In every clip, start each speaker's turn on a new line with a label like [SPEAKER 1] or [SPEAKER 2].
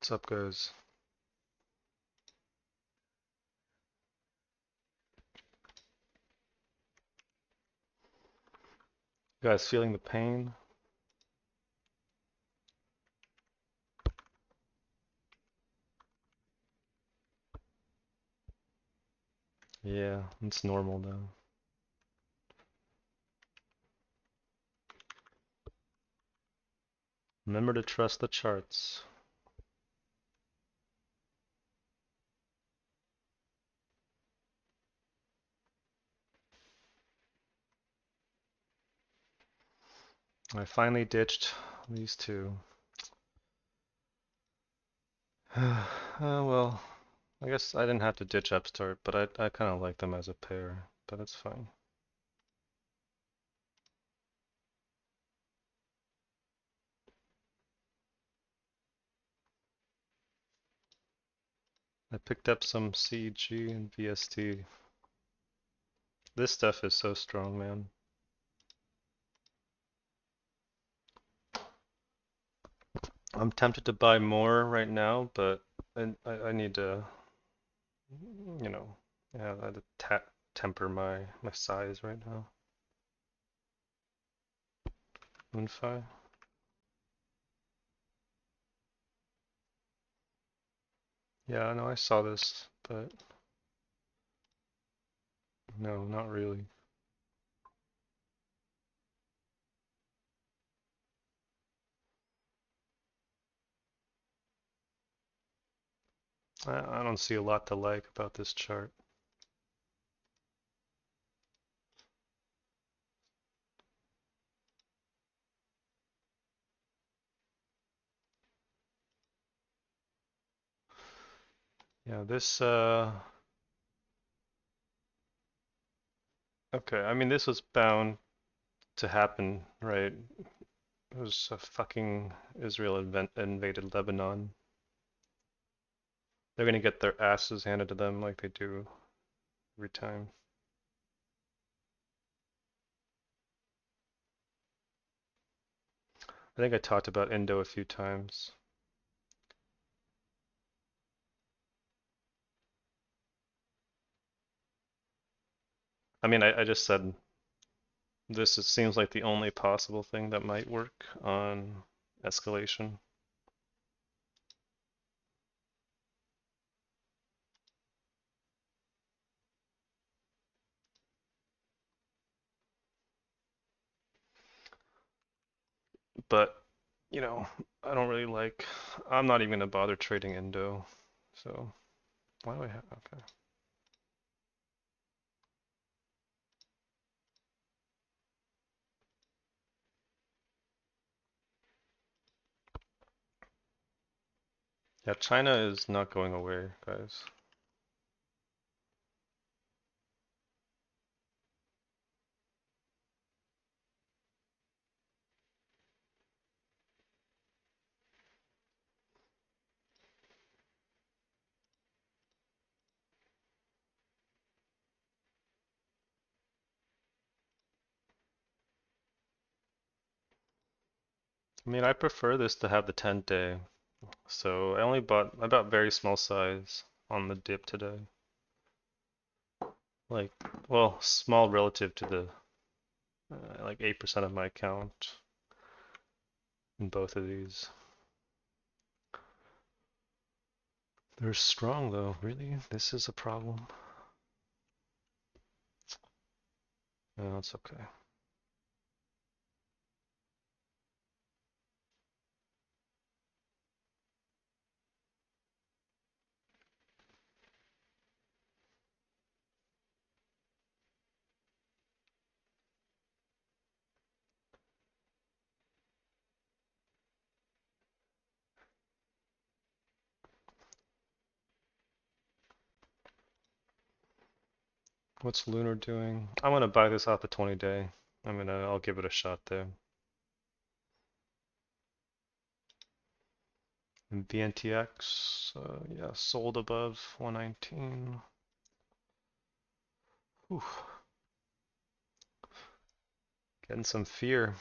[SPEAKER 1] What's up, guys? You guys feeling the pain? Yeah, it's normal though. Remember to trust the charts. I finally ditched these two. Well, I guess I didn't have to ditch Upstart, but I kind of like them as a pair, but it's fine. I picked up some CG and VST. This stuff is so strong, man. I'm tempted to buy more right now, but I need to, you know, yeah, I had to temper my size right now. Unfi. Yeah, no, I saw this, but no, not really. I don't see a lot to like about this chart. Yeah, this, okay, I mean, this was bound to happen, right? It was a fucking Israel invaded Lebanon. They're gonna get their asses handed to them like they do every time. I think I talked about Indo a few times. I mean, I just said seems like the only possible thing that might work on escalation. But, you know, I don't really like, I'm not even gonna bother trading Indo. So, why do I have, okay. Yeah, China is not going away, guys. I mean, I prefer this to have the 10-day. So I bought very small size on the dip today. Like, well, small relative to the, like 8% of my account in both of these. They're strong though, really? This is a problem? No, it's okay. What's Lunar doing? I want to buy this off the 20-day. I'll give it a shot there. And BNTX, yeah, sold above 119. Whew. Getting some fear.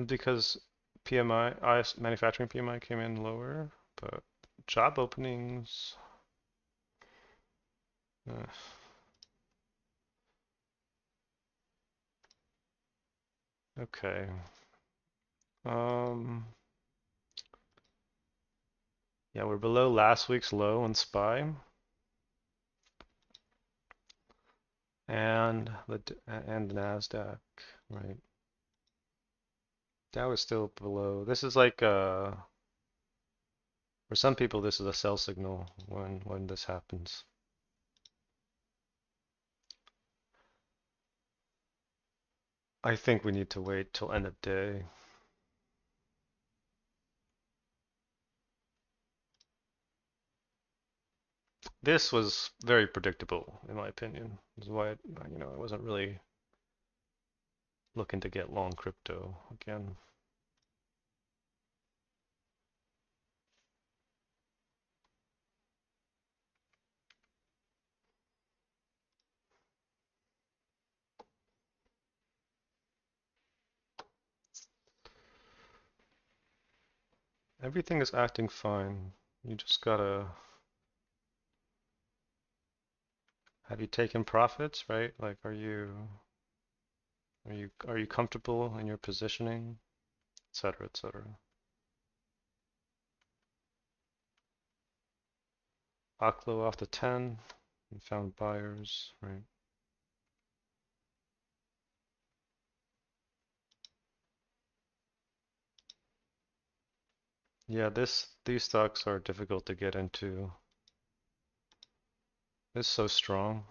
[SPEAKER 1] Because PMI, IS manufacturing PMI came in lower, but job openings. Uh, okay. Um, yeah, we're below last week's low on SPY, and the Nasdaq, right? Dow is still below. This is like for some people, this is a sell signal when this happens. I think we need to wait till end of day. This was very predictable, in my opinion. This is why, I wasn't really looking to get long crypto again. Everything is acting fine. You just gotta, have you taken profits, right? Like, are you comfortable in your positioning, etc., etc. Aklo off the 10, you found buyers, right? Yeah, these stocks are difficult to get into. It's so strong.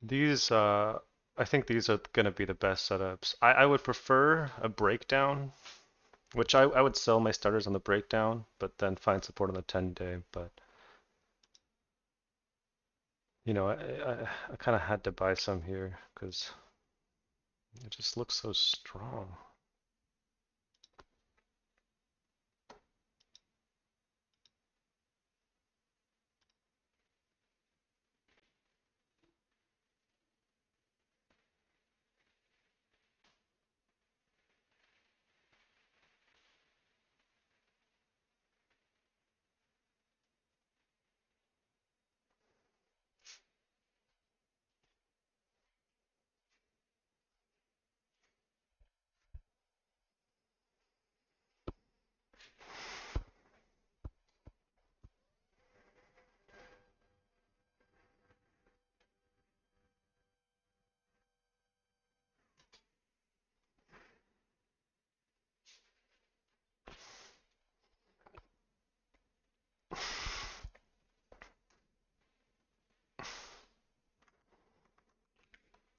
[SPEAKER 1] These, I think these are going to be the best setups. I would prefer a breakdown, which I would sell my starters on the breakdown, but then find support on the 10-day. But, I kind of had to buy some here because it just looks so strong.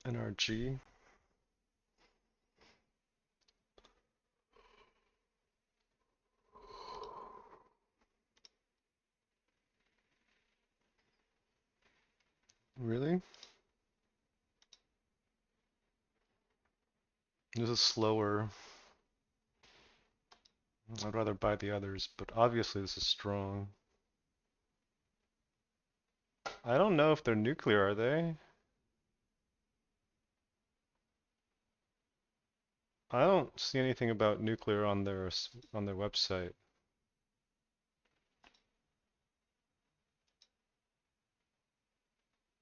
[SPEAKER 1] NRG. Really? This is slower. I'd rather buy the others, but obviously this is strong. I don't know if they're nuclear, are they? I don't see anything about nuclear on their website.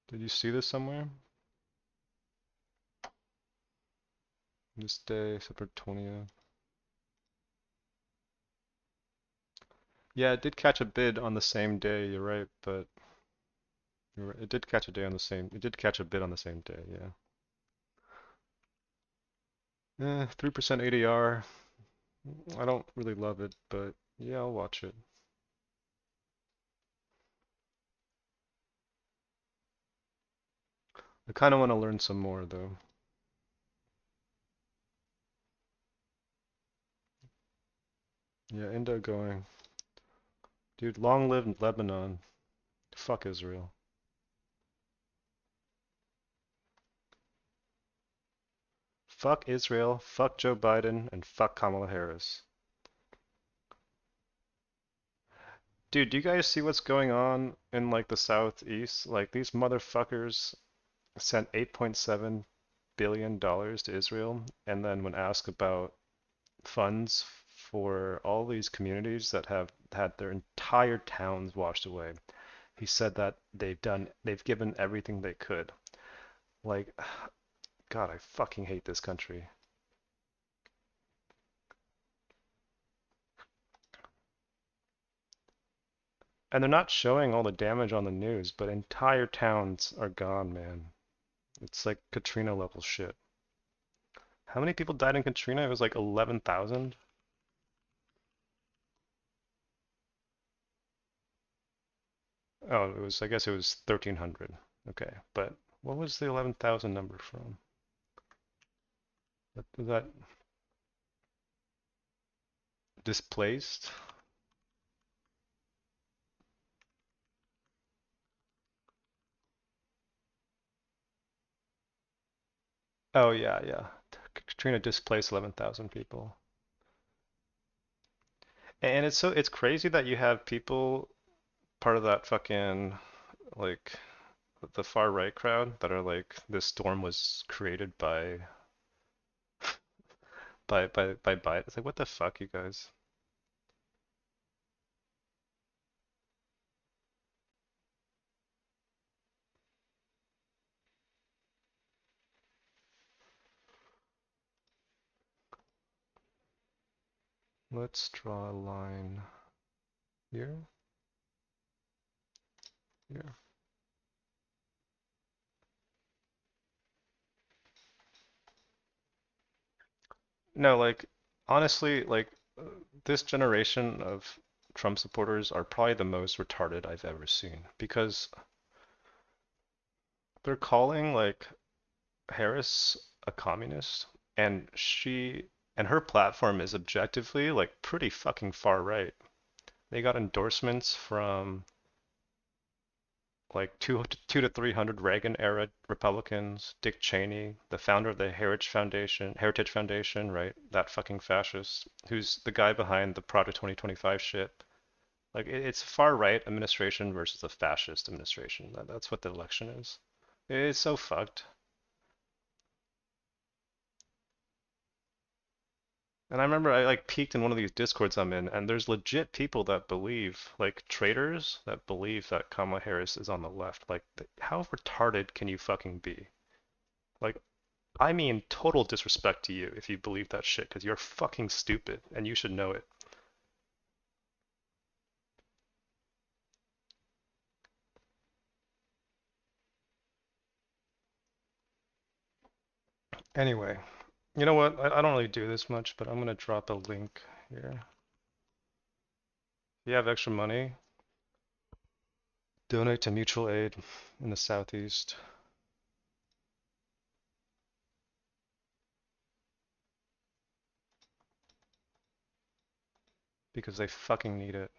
[SPEAKER 1] Did you see this somewhere? This day, September 20th. Yeah, it did catch a bid on the same day, you're right, but it did catch a day on the same, it did catch a bid on the same day, yeah. 3% ADR. I don't really love it, but yeah, I'll watch it. I kind of want to learn some more though. Yeah, Indo going. Dude, long live Lebanon. Fuck Israel. Fuck Israel, fuck Joe Biden, and fuck Kamala Harris. Dude, do you guys see what's going on in like the southeast? Like these motherfuckers sent 8.7 billion dollars to Israel, and then when asked about funds for all these communities that have had their entire towns washed away, he said that they've given everything they could. Like, God, I fucking hate this country. And they're not showing all the damage on the news, but entire towns are gone, man. It's like Katrina level shit. How many people died in Katrina? It was like 11,000. Oh, I guess it was 1,300. Okay, but what was the 11,000 number from? Was that displaced? Oh yeah, yeah. Katrina displaced 11,000 people. And it's crazy that you have people part of that fucking like the far right crowd that are like this storm was created by Biden. It's like what the fuck, you guys? Let's draw a line here, here. No, like honestly, like this generation of Trump supporters are probably the most retarded I've ever seen because they're calling like Harris a communist, and her platform is objectively like pretty fucking far right. They got endorsements from like two to 300 Reagan era Republicans, Dick Cheney, the founder of the Heritage Foundation, right? That fucking fascist, who's the guy behind the Project 2025 shit. Like it's a far right administration versus a fascist administration. That's what the election is. It's so fucked. And I remember I like peeked in one of these discords I'm in, and there's legit people that believe, like traitors that believe that Kamala Harris is on the left. Like, how retarded can you fucking be? Like, I mean total disrespect to you if you believe that shit, because you're fucking stupid and you should know it. Anyway, you know what? I don't really do this much, but I'm gonna drop a link here. If you have extra money, donate to mutual aid in the Southeast because they fucking need it.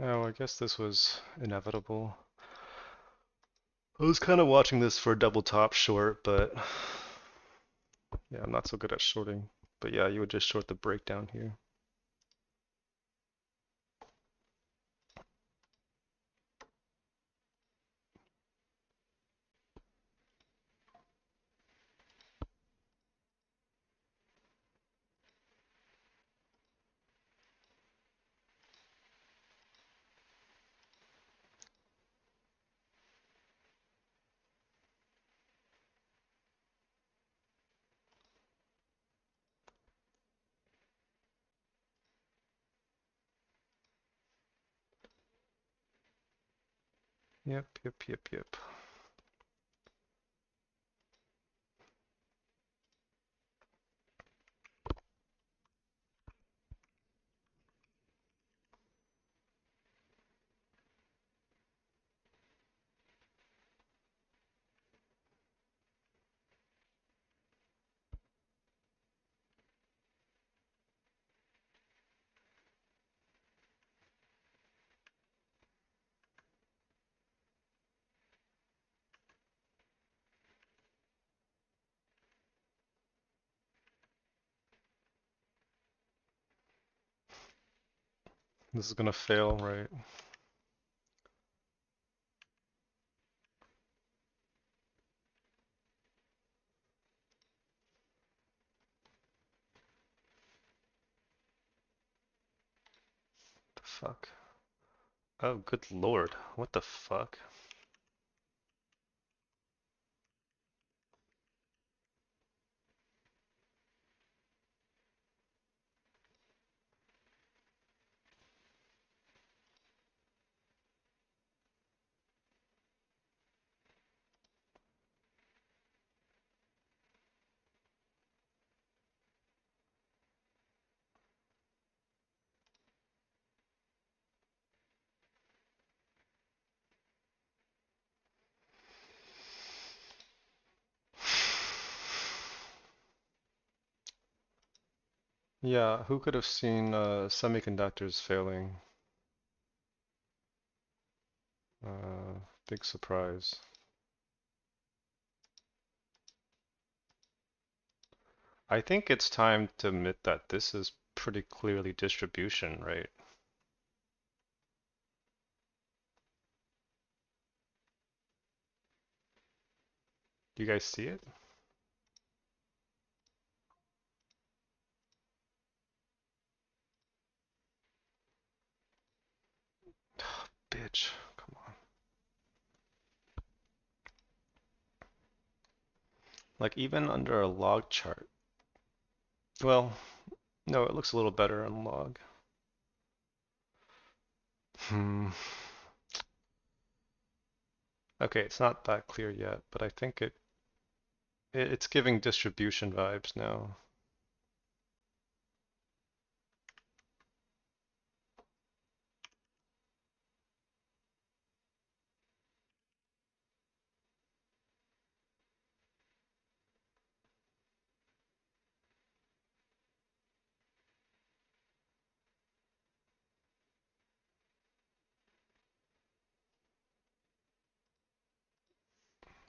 [SPEAKER 1] Oh, I guess this was inevitable. I was kind of watching this for a double top short, but yeah, I'm not so good at shorting. But yeah, you would just short the breakdown here. Yep, yep, yep, yep. This is gonna fail, right? The fuck? Oh, good lord. What the fuck? Yeah, who could have seen semiconductors failing? Big surprise. I think it's time to admit that this is pretty clearly distribution, right? Do you guys see it? Bitch, come on. Like even under a log chart. Well, no, it looks a little better on log. Hmm. Okay, it's not that clear yet, but I think it's giving distribution vibes now.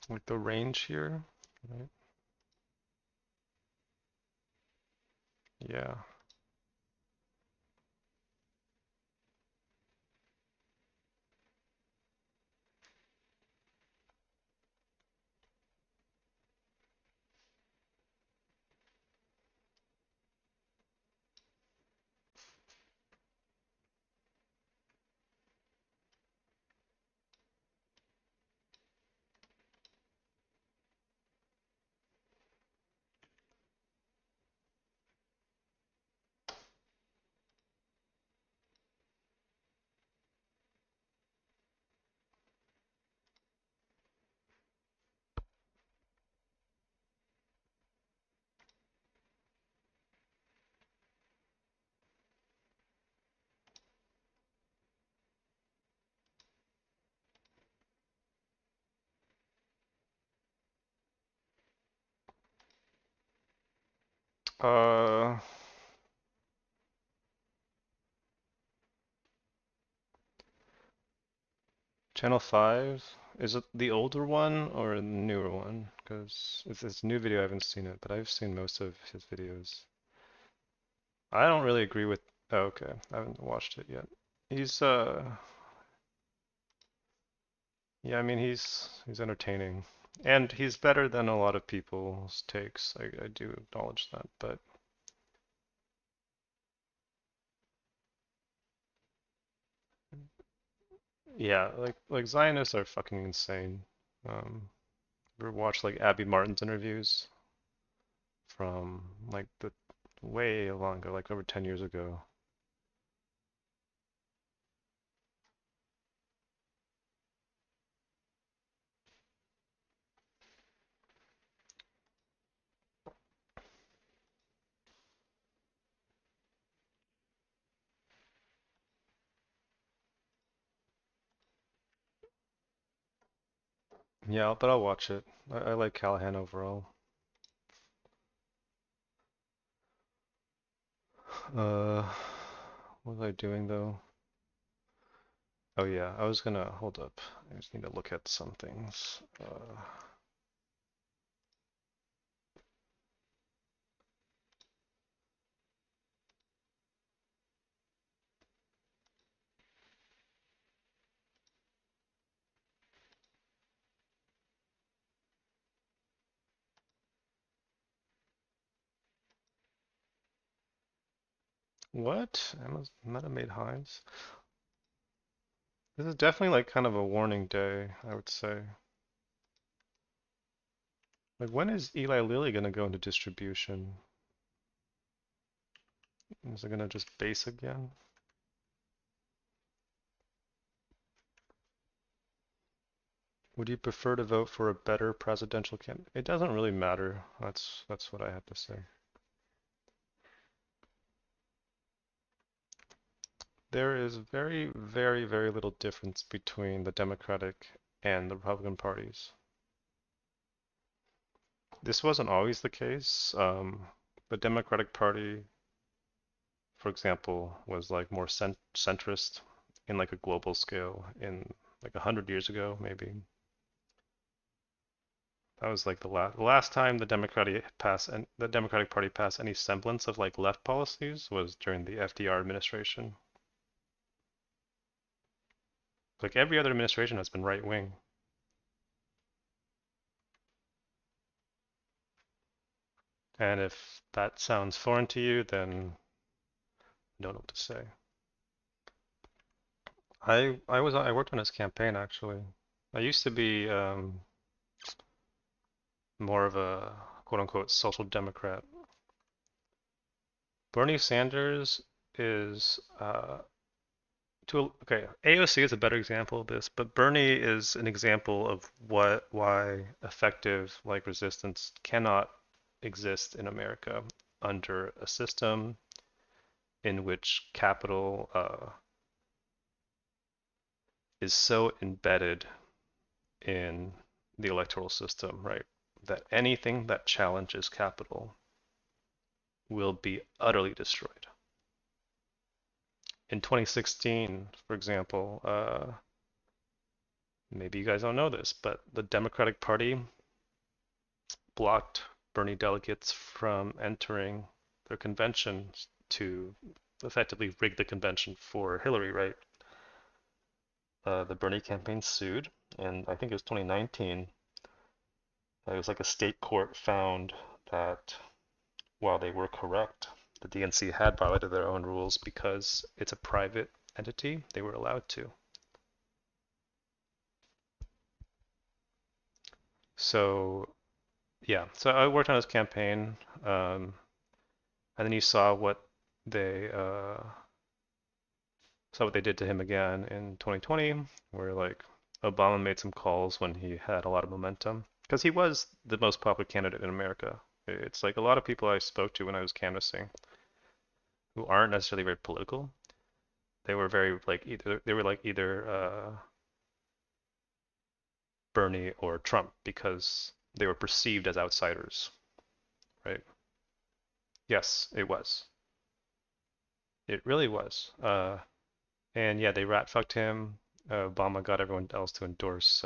[SPEAKER 1] Like the range here, right? Yeah. Uh, Channel 5, is it the older one or the newer one? Because if it's a new video, I haven't seen it, but I've seen most of his videos. I don't really agree with. Oh, okay, I haven't watched it yet. He's yeah, I mean he's entertaining, and he's better than a lot of people's takes. I do acknowledge that, but yeah, like Zionists are fucking insane. Ever watched like Abby Martin's interviews from like the way long ago, like over 10 years ago? Yeah, but I'll watch it. I like Callahan overall. Uh, what was I doing though? Oh yeah, I was gonna hold up. I just need to look at some things. What? Meta made hives? This is definitely like kind of a warning day, I would say. Like when is Eli Lilly gonna go into distribution? Is it gonna just base again? Would you prefer to vote for a better presidential candidate? It doesn't really matter. That's what I have to say. There is very, very, very little difference between the Democratic and the Republican parties. This wasn't always the case. The Democratic Party, for example, was like more centrist in like a global scale in like 100 years ago, maybe. That was like the last time the Democratic Party passed any semblance of like left policies was during the FDR administration. Like every other administration has been right wing. And if that sounds foreign to you, then I don't know what to say. I worked on his campaign actually. I used to be more of a quote unquote social democrat. Bernie Sanders is okay, AOC is a better example of this, but Bernie is an example of why effective like resistance cannot exist in America under a system in which capital is so embedded in the electoral system, right? That anything that challenges capital will be utterly destroyed. In 2016, for example, maybe you guys don't know this, but the Democratic Party blocked Bernie delegates from entering their convention to effectively rig the convention for Hillary, right? The Bernie campaign sued, and I think it was 2019. It was like a state court found that while they were correct, the DNC had violated their own rules because it's a private entity. They were allowed to. So yeah, so I worked on his campaign, and then you they uh, saw what they did to him again in 2020, where like Obama made some calls when he had a lot of momentum because he was the most popular candidate in America. It's like a lot of people I spoke to when I was canvassing who aren't necessarily very political. They were very like either Bernie or Trump because they were perceived as outsiders, right? Yes, it was. It really was. And yeah, they rat fucked him. Obama got everyone else to endorse.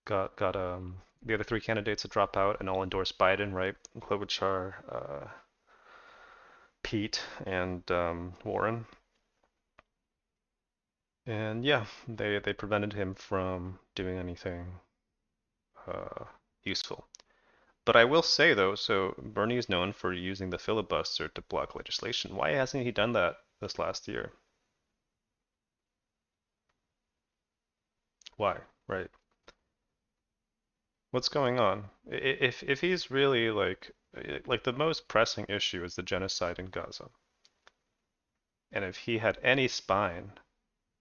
[SPEAKER 1] Got the other three candidates to drop out and all endorse Biden, right? Klobuchar, Pete, and Warren. And yeah, they prevented him from doing anything uh, useful. But I will say though, so Bernie is known for using the filibuster to block legislation. Why hasn't he done that this last year? Why? Right. What's going on? If he's really like the most pressing issue is the genocide in Gaza. And if he had any spine,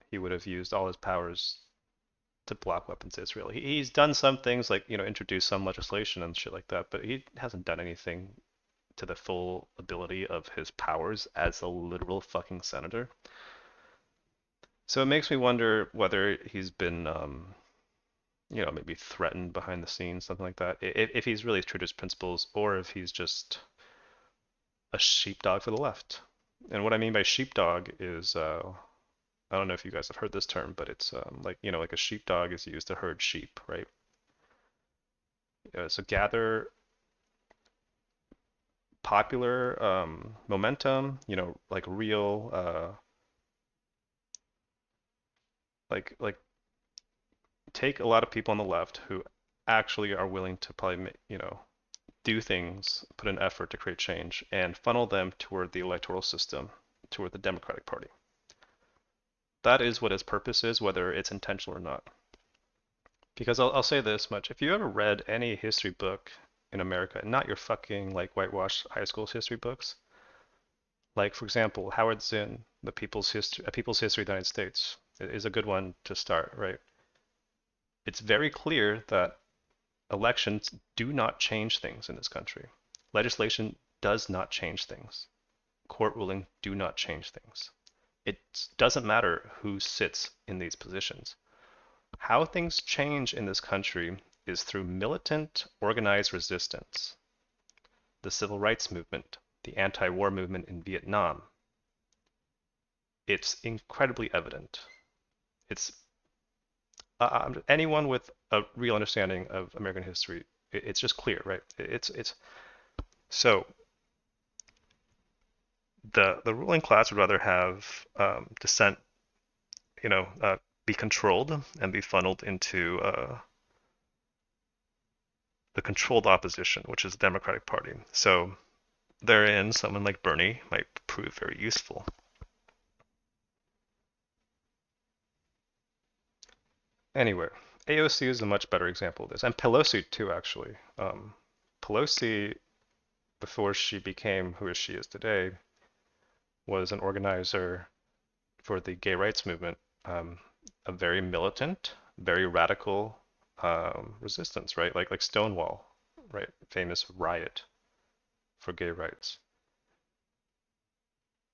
[SPEAKER 1] he would have used all his powers to block weapons to Israel. He's done some things like, introduce some legislation and shit like that, but he hasn't done anything to the full ability of his powers as a literal fucking senator. So it makes me wonder whether he's been maybe threatened behind the scenes, something like that. If he's really true to his principles, or if he's just a sheepdog for the left. And what I mean by sheepdog is, I don't know if you guys have heard this term, but it's like, like a sheepdog is used to herd sheep, right? So gather popular momentum, like real, like take a lot of people on the left who actually are willing to probably, do things, put an effort to create change, and funnel them toward the electoral system, toward the Democratic Party. That is what his purpose is, whether it's intentional or not. Because I'll say this much: if you ever read any history book in America, not your fucking like whitewashed high school history books, like for example Howard Zinn, The People's History of the United States, is a good one to start, right? It's very clear that elections do not change things in this country. Legislation does not change things. Court ruling do not change things. It doesn't matter who sits in these positions. How things change in this country is through militant, organized resistance. The civil rights movement, the anti-war movement in Vietnam. It's incredibly evident. It's anyone with a real understanding of American history. It's just clear, right? It's so the ruling class would rather have dissent, you know, uh, be controlled and be funneled into the controlled opposition, which is the Democratic Party. So therein, someone like Bernie might prove very useful. Anyway, AOC is a much better example of this, and Pelosi too, actually. Pelosi, before she became who she is today, was an organizer for the gay rights movement, a very militant, very radical resistance, right? Like Stonewall, right? Famous riot for gay rights.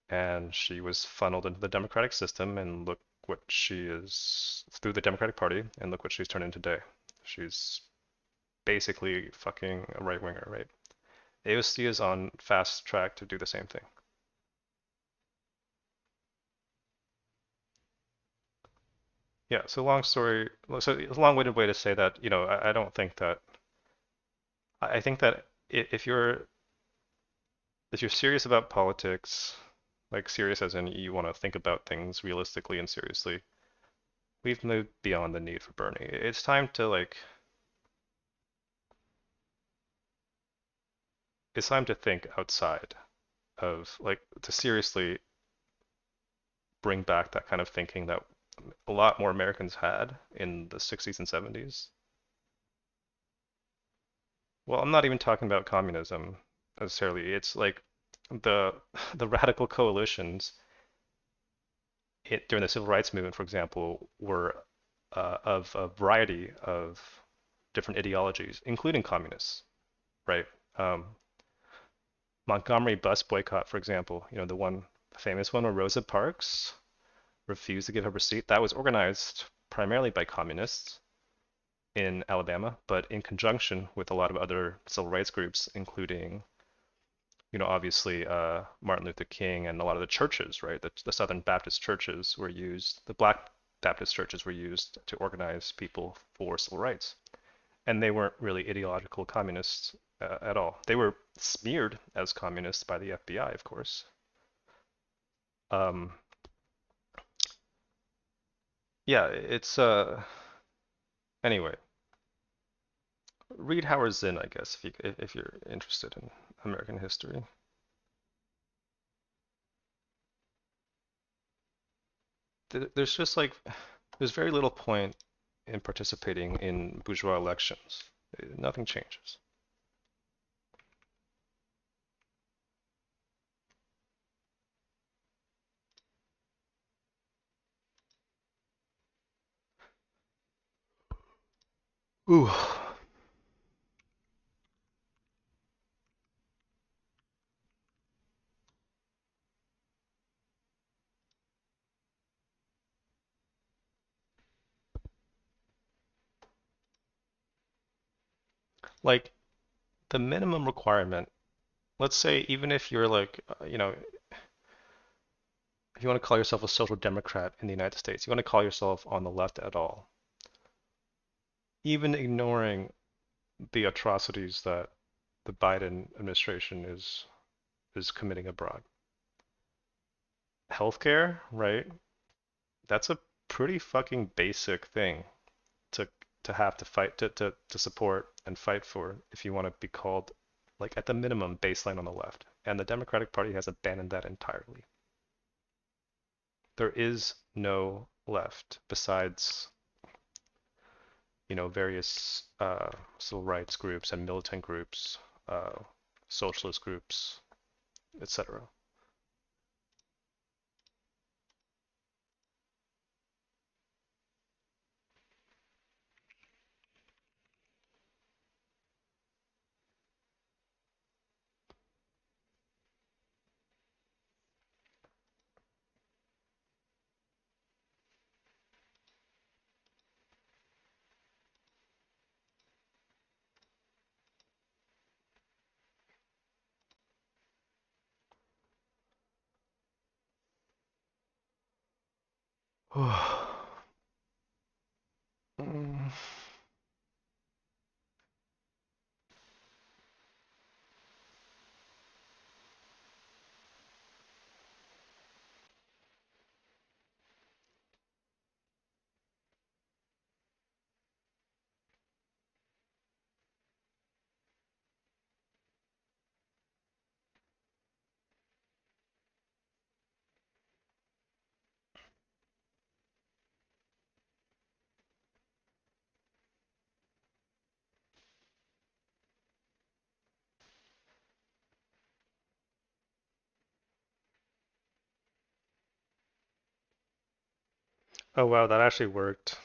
[SPEAKER 1] And she was funneled into the democratic system, and look what she is through the Democratic Party, and look what she's turned into today. She's basically fucking a right winger, right? AOC is on fast track to do the same thing. Yeah, so long story, so it's a long-winded way to say that, I don't think that, I think that if you're serious about politics, like serious as in you want to think about things realistically and seriously, we've moved beyond the need for Bernie. It's time to it's time to think outside of to seriously bring back that kind of thinking that a lot more Americans had in the 60s and 70s. Well, I'm not even talking about communism necessarily. It's like the the radical coalitions during the civil rights movement, for example, were of a variety of different ideologies, including communists, right? Um, Montgomery bus boycott, for example, the one famous one where Rosa Parks refused to give up her seat, that was organized primarily by communists in Alabama, but in conjunction with a lot of other civil rights groups, including, obviously Martin Luther King and a lot of the churches, right? The Southern Baptist churches were used, the Black Baptist churches were used to organize people for civil rights. And they weren't really ideological communists at all. They were smeared as communists by the FBI, of course. Um, yeah, it's anyway. Read Howard Zinn, I guess, if you're interested in American history. There's just there's very little point in participating in bourgeois elections. Nothing changes. Ooh. Like the minimum requirement, let's say even if you're like, if you want to call yourself a social democrat in the United States, you want to call yourself on the left at all, even ignoring the atrocities that the Biden administration is committing abroad. Healthcare, right? That's a pretty fucking basic thing to to have to fight to support and fight for if you want to be called like at the minimum baseline on the left. And the Democratic Party has abandoned that entirely. There is no left besides, various civil rights groups and militant groups, uh, socialist groups, etc. Oh wow, that actually worked.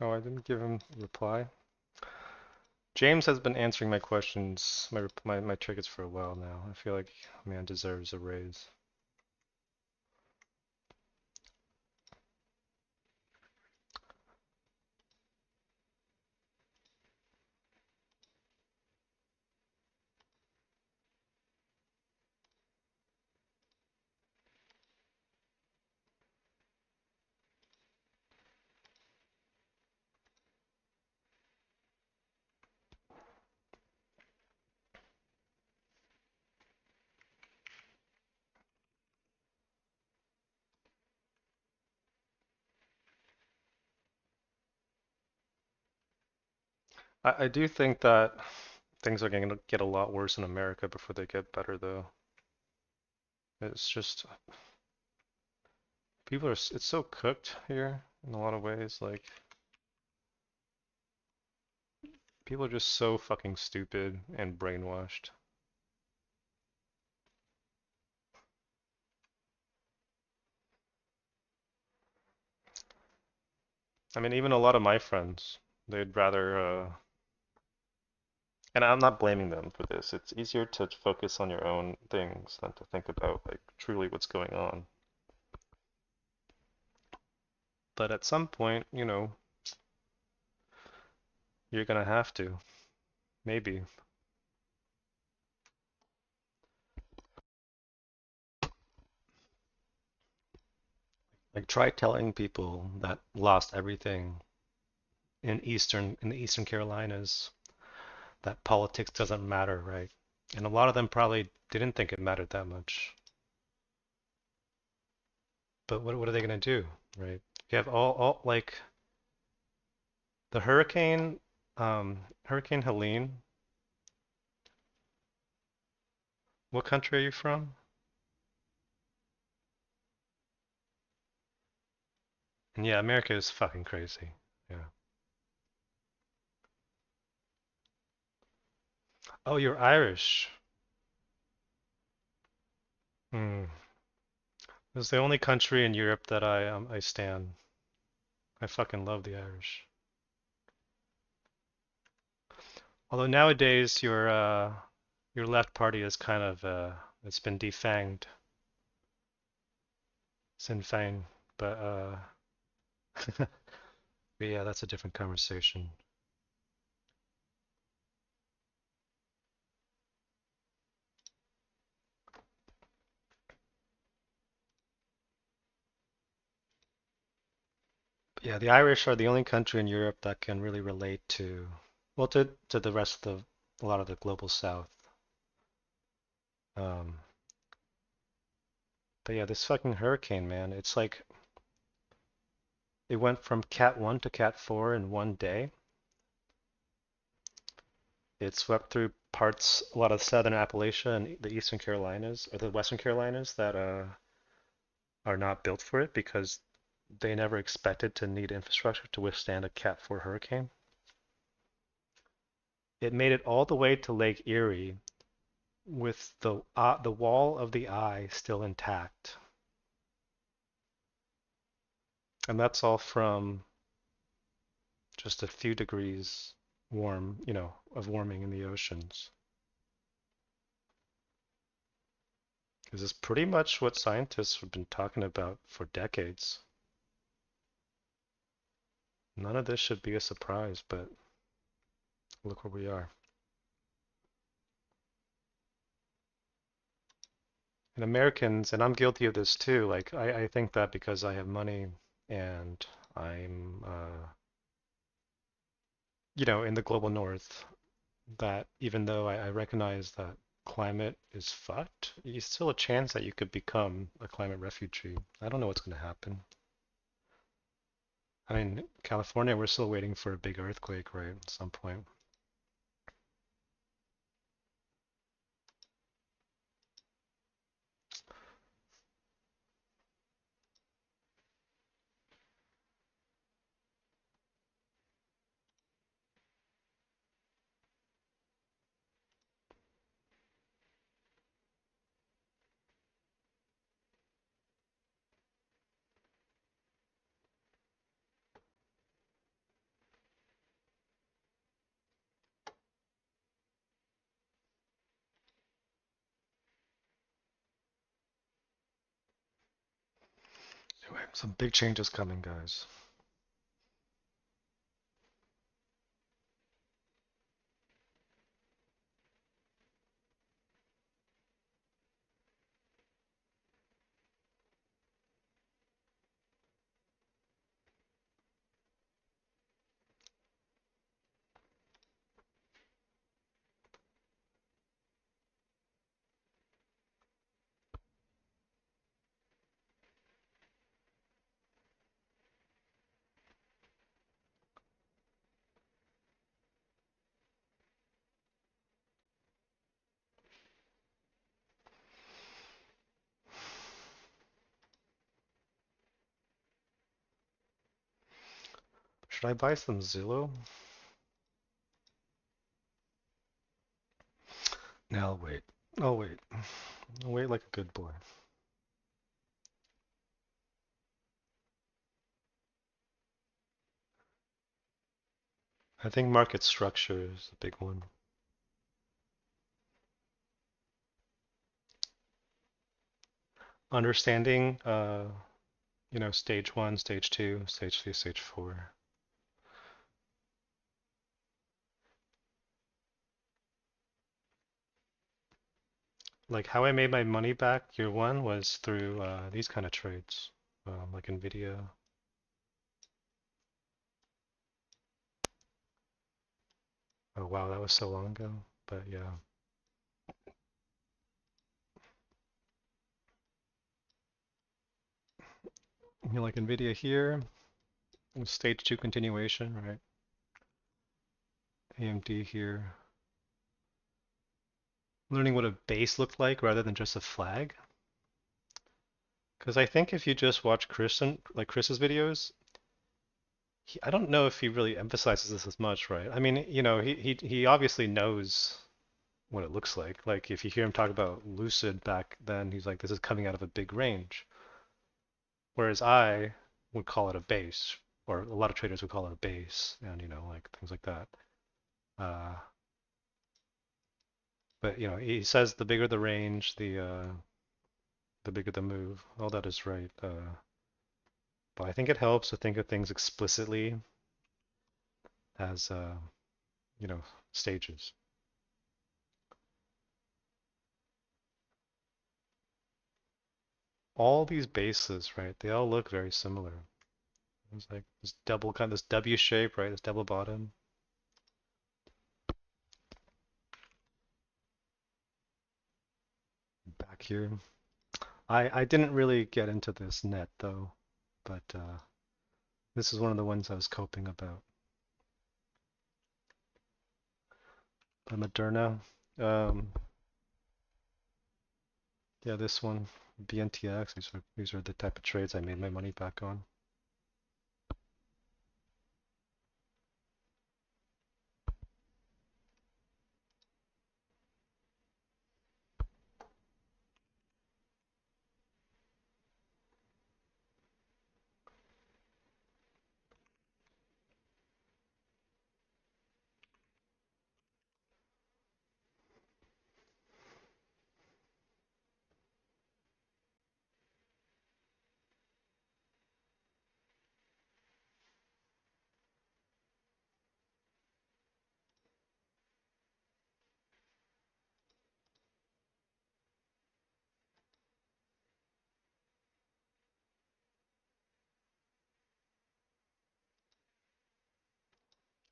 [SPEAKER 1] Oh, I didn't give him a reply. James has been answering my questions, my tickets for a while now. I feel like man deserves a raise. I do think that things are going to get a lot worse in America before they get better, though. It's just it's so cooked here in a lot of ways. Like people are just so fucking stupid and brainwashed. I mean, even a lot of my friends, they'd rather, and I'm not blaming them for this. It's easier to focus on your own things than to think about like truly what's going on. But at some point, you're gonna have to, maybe. Like try telling people that lost everything in the Eastern Carolinas that politics doesn't matter, right? And a lot of them probably didn't think it mattered that much. But what are they gonna do, right? You have all like the Hurricane Helene. What country are you from? And yeah, America is fucking crazy. Yeah. Oh, you're Irish. Hmm. This is the only country in Europe that I stand. I fucking love the Irish. Although nowadays your left party is kind of it's been defanged, Sinn Fein, but but yeah, that's a different conversation. Yeah, the Irish are the only country in Europe that can really relate to, well, to the rest of a lot of the global South. Um, but yeah, this fucking hurricane, man, it's like it went from Cat 1 to Cat 4 in one day. It swept through parts, a lot of southern Appalachia and the Eastern Carolinas, or the Western Carolinas that are not built for it because they never expected to need infrastructure to withstand a Cat 4 hurricane. It made it all the way to Lake Erie with the wall of the eye still intact. And that's all from just a few degrees of warming in the oceans. This is pretty much what scientists have been talking about for decades. None of this should be a surprise, but look where we are. And Americans, and I'm guilty of this too, like I think that because I have money and I'm in the global north, that even though I recognize that climate is fucked, there's still a chance that you could become a climate refugee. I don't know what's going to happen. I mean, California, we're still waiting for a big earthquake, right, at some point. Anyway, some big changes coming, guys. Should I buy some Zillow? No, I'll wait. I'll wait. I'll wait like a good boy. I think market structure is a big one. Understanding, stage one, stage two, stage three, stage four. Like how I made my money back year one was through these kind of trades, like Nvidia. Oh wow, that was so long ago. But yeah, like Nvidia here, stage two continuation, right? AMD here. Learning what a base looked like rather than just a flag. Because I think if you just watch Chris's videos, I don't know if he really emphasizes this as much, right? I mean, he obviously knows what it looks like. Like if you hear him talk about lucid back then, he's like, this is coming out of a big range. Whereas I would call it a base. or a lot of traders would call it a base, and like things like that. Uh, but he says the bigger the range, the bigger the move. All that is right. But I think it helps to think of things explicitly as you know stages. All these bases, right? They all look very similar. It's like this double kind of this W shape, right? This double bottom. Back here. I didn't really get into this net though, but this is one of the ones I was coping about. The Moderna. Um, yeah, this one, BNTX. These are the type of trades I made my money back on.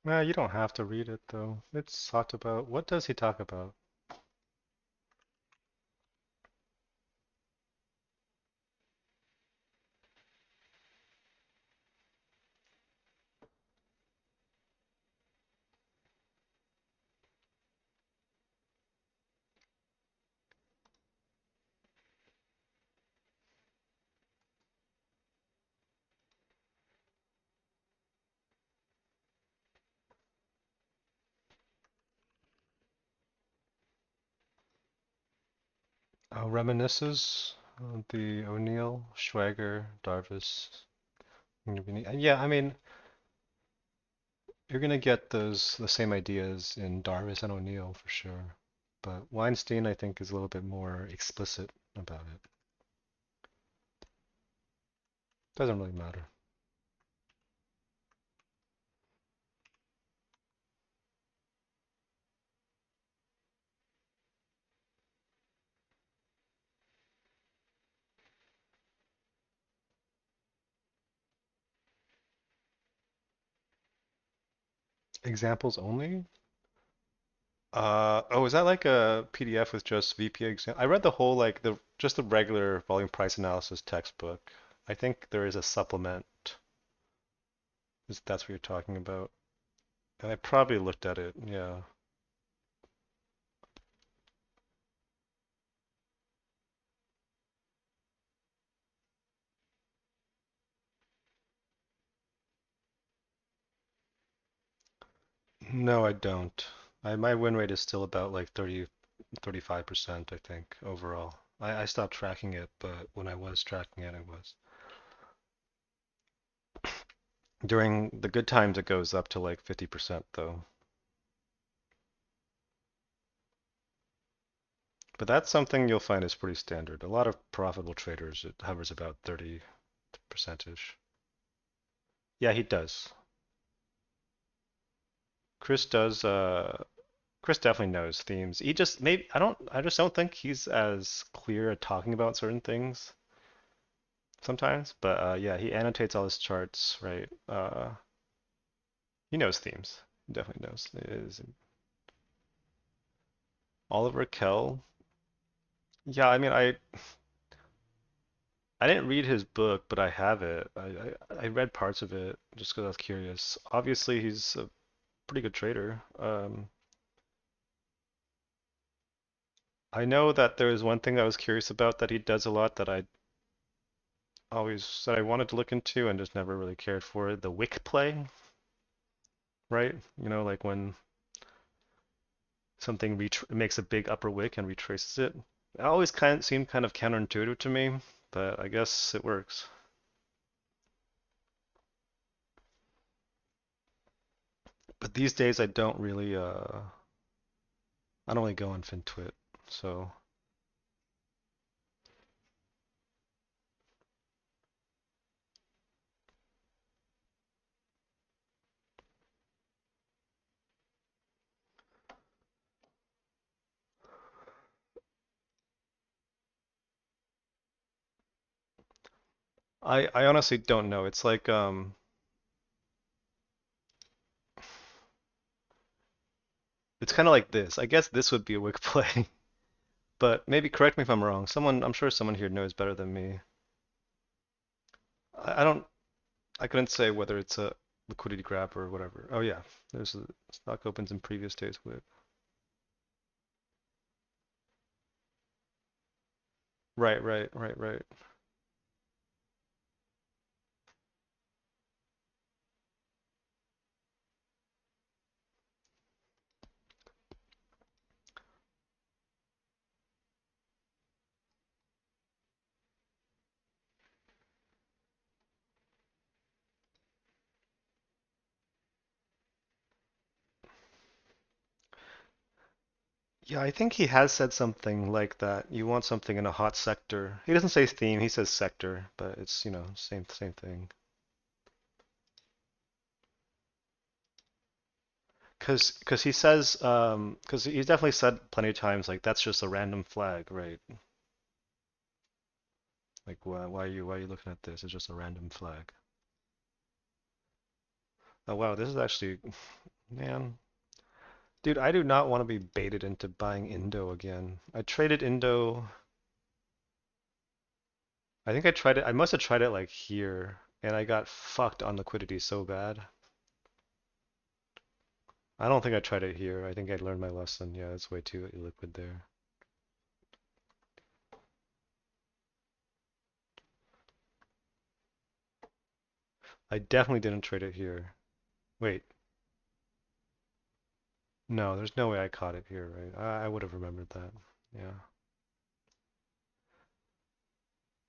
[SPEAKER 1] You don't have to read it though. It's talked about. What does he talk about? Reminisces on the O'Neill, Schwager, Darvis. Yeah, I mean, you're gonna get the same ideas in Darvis and O'Neill for sure. But Weinstein, I think, is a little bit more explicit about it. Doesn't really matter. Examples only? Oh, is that like a PDF with just VPA exam? I read the whole like the just the regular volume price analysis textbook. I think there is a supplement. Is that's what you're talking about? And I probably looked at it. Yeah. No, I don't. My win rate is still about like 35%, I think, overall. I stopped tracking it, but when I was tracking it, it was. During the good times, it goes up to like 50% though. But that's something you'll find is pretty standard. A lot of profitable traders, it hovers about 30 percentage. Yeah, he does. Chris does, Chris definitely knows themes. He just maybe I just don't think he's as clear at talking about certain things sometimes. But yeah, he annotates all his charts, right? He knows themes. He definitely knows. Is Oliver Kell? Yeah, I mean, I didn't read his book, but I have it. I read parts of it just because I was curious. Obviously, he's a pretty good trader. I know that there is one thing that I was curious about that he does a lot that I always said I wanted to look into and just never really cared for. The wick play, right? Like when something makes a big upper wick and retraces it. It always kind of seemed kind of counterintuitive to me, but I guess it works. these days I don't really I don't really go on FinTwit, so I honestly don't know. It's like it's kind of like this. I guess this would be a wig play, but maybe correct me if I'm wrong. I'm sure someone here knows better than me. I don't, I couldn't say whether it's a liquidity grab or whatever. Oh yeah, there's a stock opens in previous days with. Right, right, right, right. Yeah, I think he has said something like that. You want something in a hot sector. He doesn't say theme, he says sector, but it's, same thing. Cause he says, cause he's definitely said plenty of times like that's just a random flag, right? Like why are you looking at this? It's just a random flag. Oh wow, this is actually, man, dude, I do not want to be baited into buying Indo again. I traded Indo. I think I tried it. I must have tried it like here, and I got fucked on liquidity so bad. I don't think I tried it here. I think I learned my lesson. Yeah, it's way too illiquid there. I definitely didn't trade it here. Wait, no, there's no way I caught it here, right? I would have remembered that. Yeah.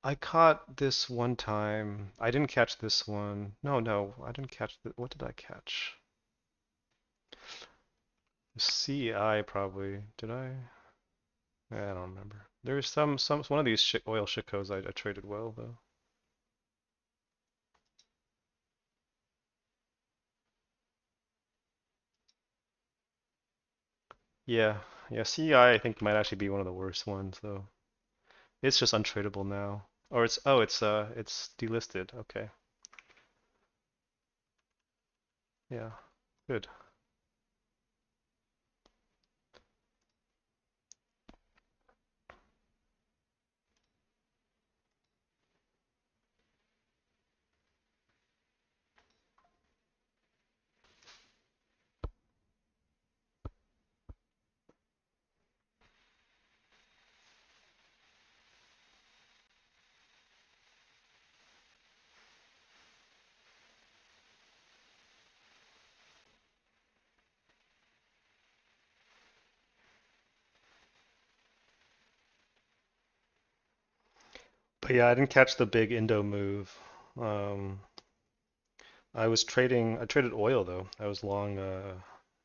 [SPEAKER 1] I caught this one time. I didn't catch this one. No, no, I didn't catch the, what did I catch? CI probably. Did I? I don't remember. There's some one of these oil shitcoins I traded well though. Yeah, yeah. CI I think might actually be one of the worst ones though. It's just untradeable now. Or it's delisted. Okay. Yeah. Good. But yeah, I didn't catch the big Indo move. Um, I traded oil though. I was long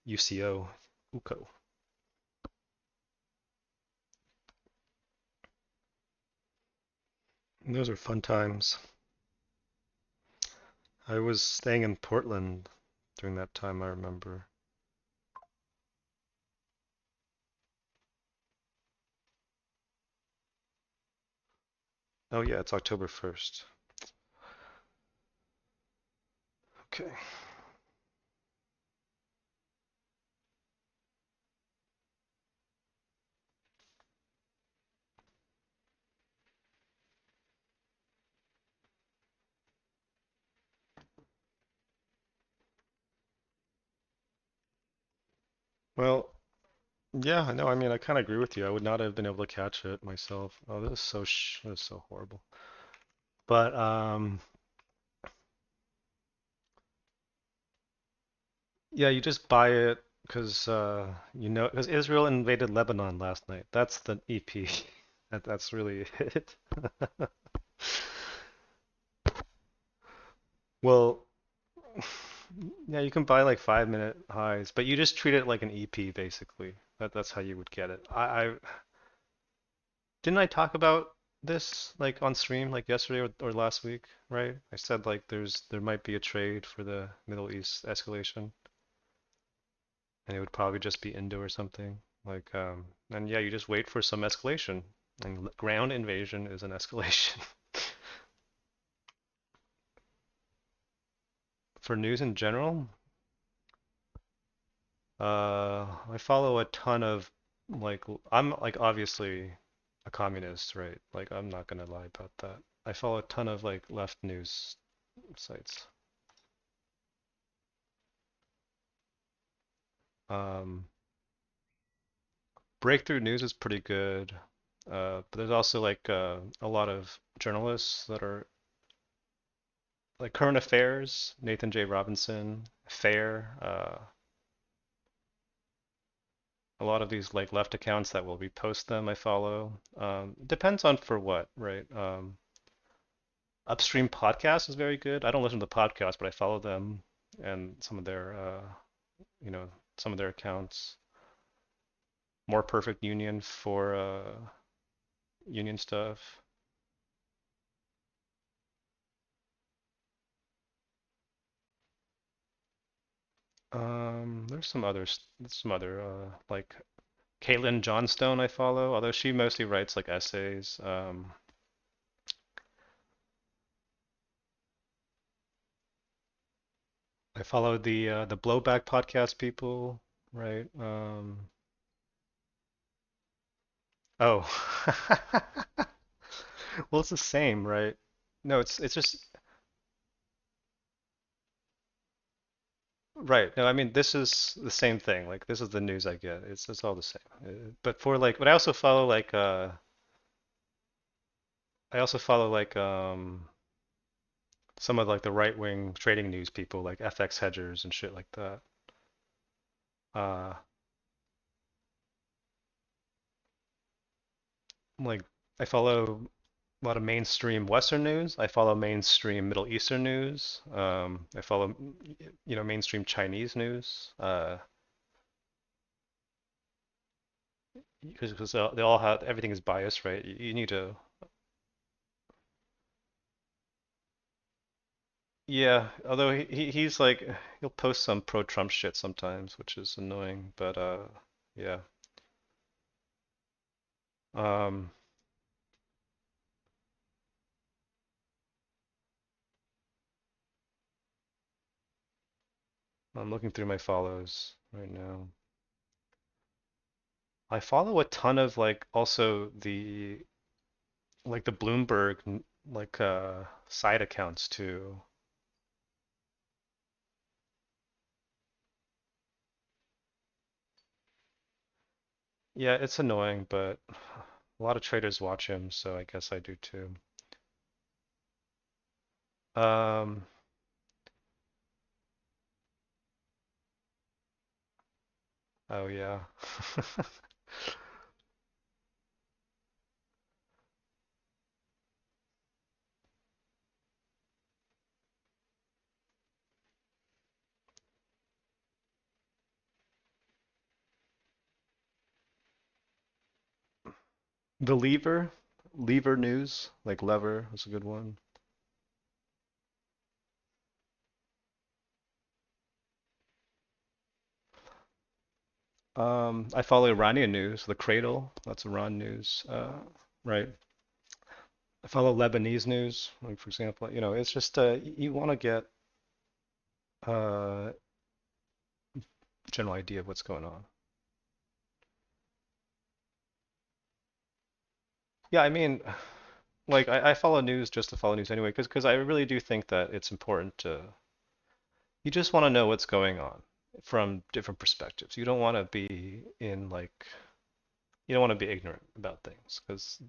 [SPEAKER 1] UCO, UCO. And those are fun times. I was staying in Portland during that time, I remember. Oh yeah, it's October 1st. Okay. Well, yeah, no, I mean, I kind of agree with you. I would not have been able to catch it myself. Oh, this is so horrible. But yeah, you just buy it because because Israel invaded Lebanon last night. That's the EP. That's really it. Well, Yeah, you can buy like 5 minute highs, but you just treat it like an EP basically. That's how you would get it. I didn't I talk about this like on stream like yesterday or last week, right? I said like there might be a trade for the Middle East escalation, and it would probably just be Indo or something. Like and yeah, you just wait for some escalation. And ground invasion is an escalation. For news in general, I follow a ton of like I'm like obviously a communist, right? Like I'm not gonna lie about that. I follow a ton of like left news sites. Um, Breakthrough News is pretty good, but there's also like a lot of journalists that are like current affairs. Nathan J. Robinson, Fair, a lot of these like left accounts that will repost them. I follow. Depends on for what, right? Upstream podcast is very good. I don't listen to the podcast, but I follow them and some of their, you know, some of their accounts. More Perfect Union for union stuff. There's some other like Caitlin Johnstone I follow, although she mostly writes like essays. I follow the Blowback podcast people, right? Oh, well, it's the same, right? No, it's just right. No, I mean this is the same thing. Like this is the news I get. It's all the same. But for like, but I also follow like some of like the right wing trading news people like FX hedgers and shit like that. Uh, like I follow a lot of mainstream Western news. I follow mainstream Middle Eastern news. I follow mainstream Chinese news. Because they all have everything is biased, right? You need to. Yeah, although he's like he'll post some pro-Trump shit sometimes, which is annoying. But yeah. Um, I'm looking through my follows right now. I follow a ton of like also the Bloomberg like side accounts too. Yeah, it's annoying, but a lot of traders watch him, so I guess I do too. Um, oh yeah. The lever news, like lever was a good one. I follow Iranian news, the Cradle, that's Iran news, right? I follow Lebanese news, like for example, it's just you want to get a general idea of what's going on. Yeah, I mean, like I follow news just to follow news anyway, because I really do think that it's important to you just want to know what's going on from different perspectives. You don't want to be in like you don't want to be ignorant about things because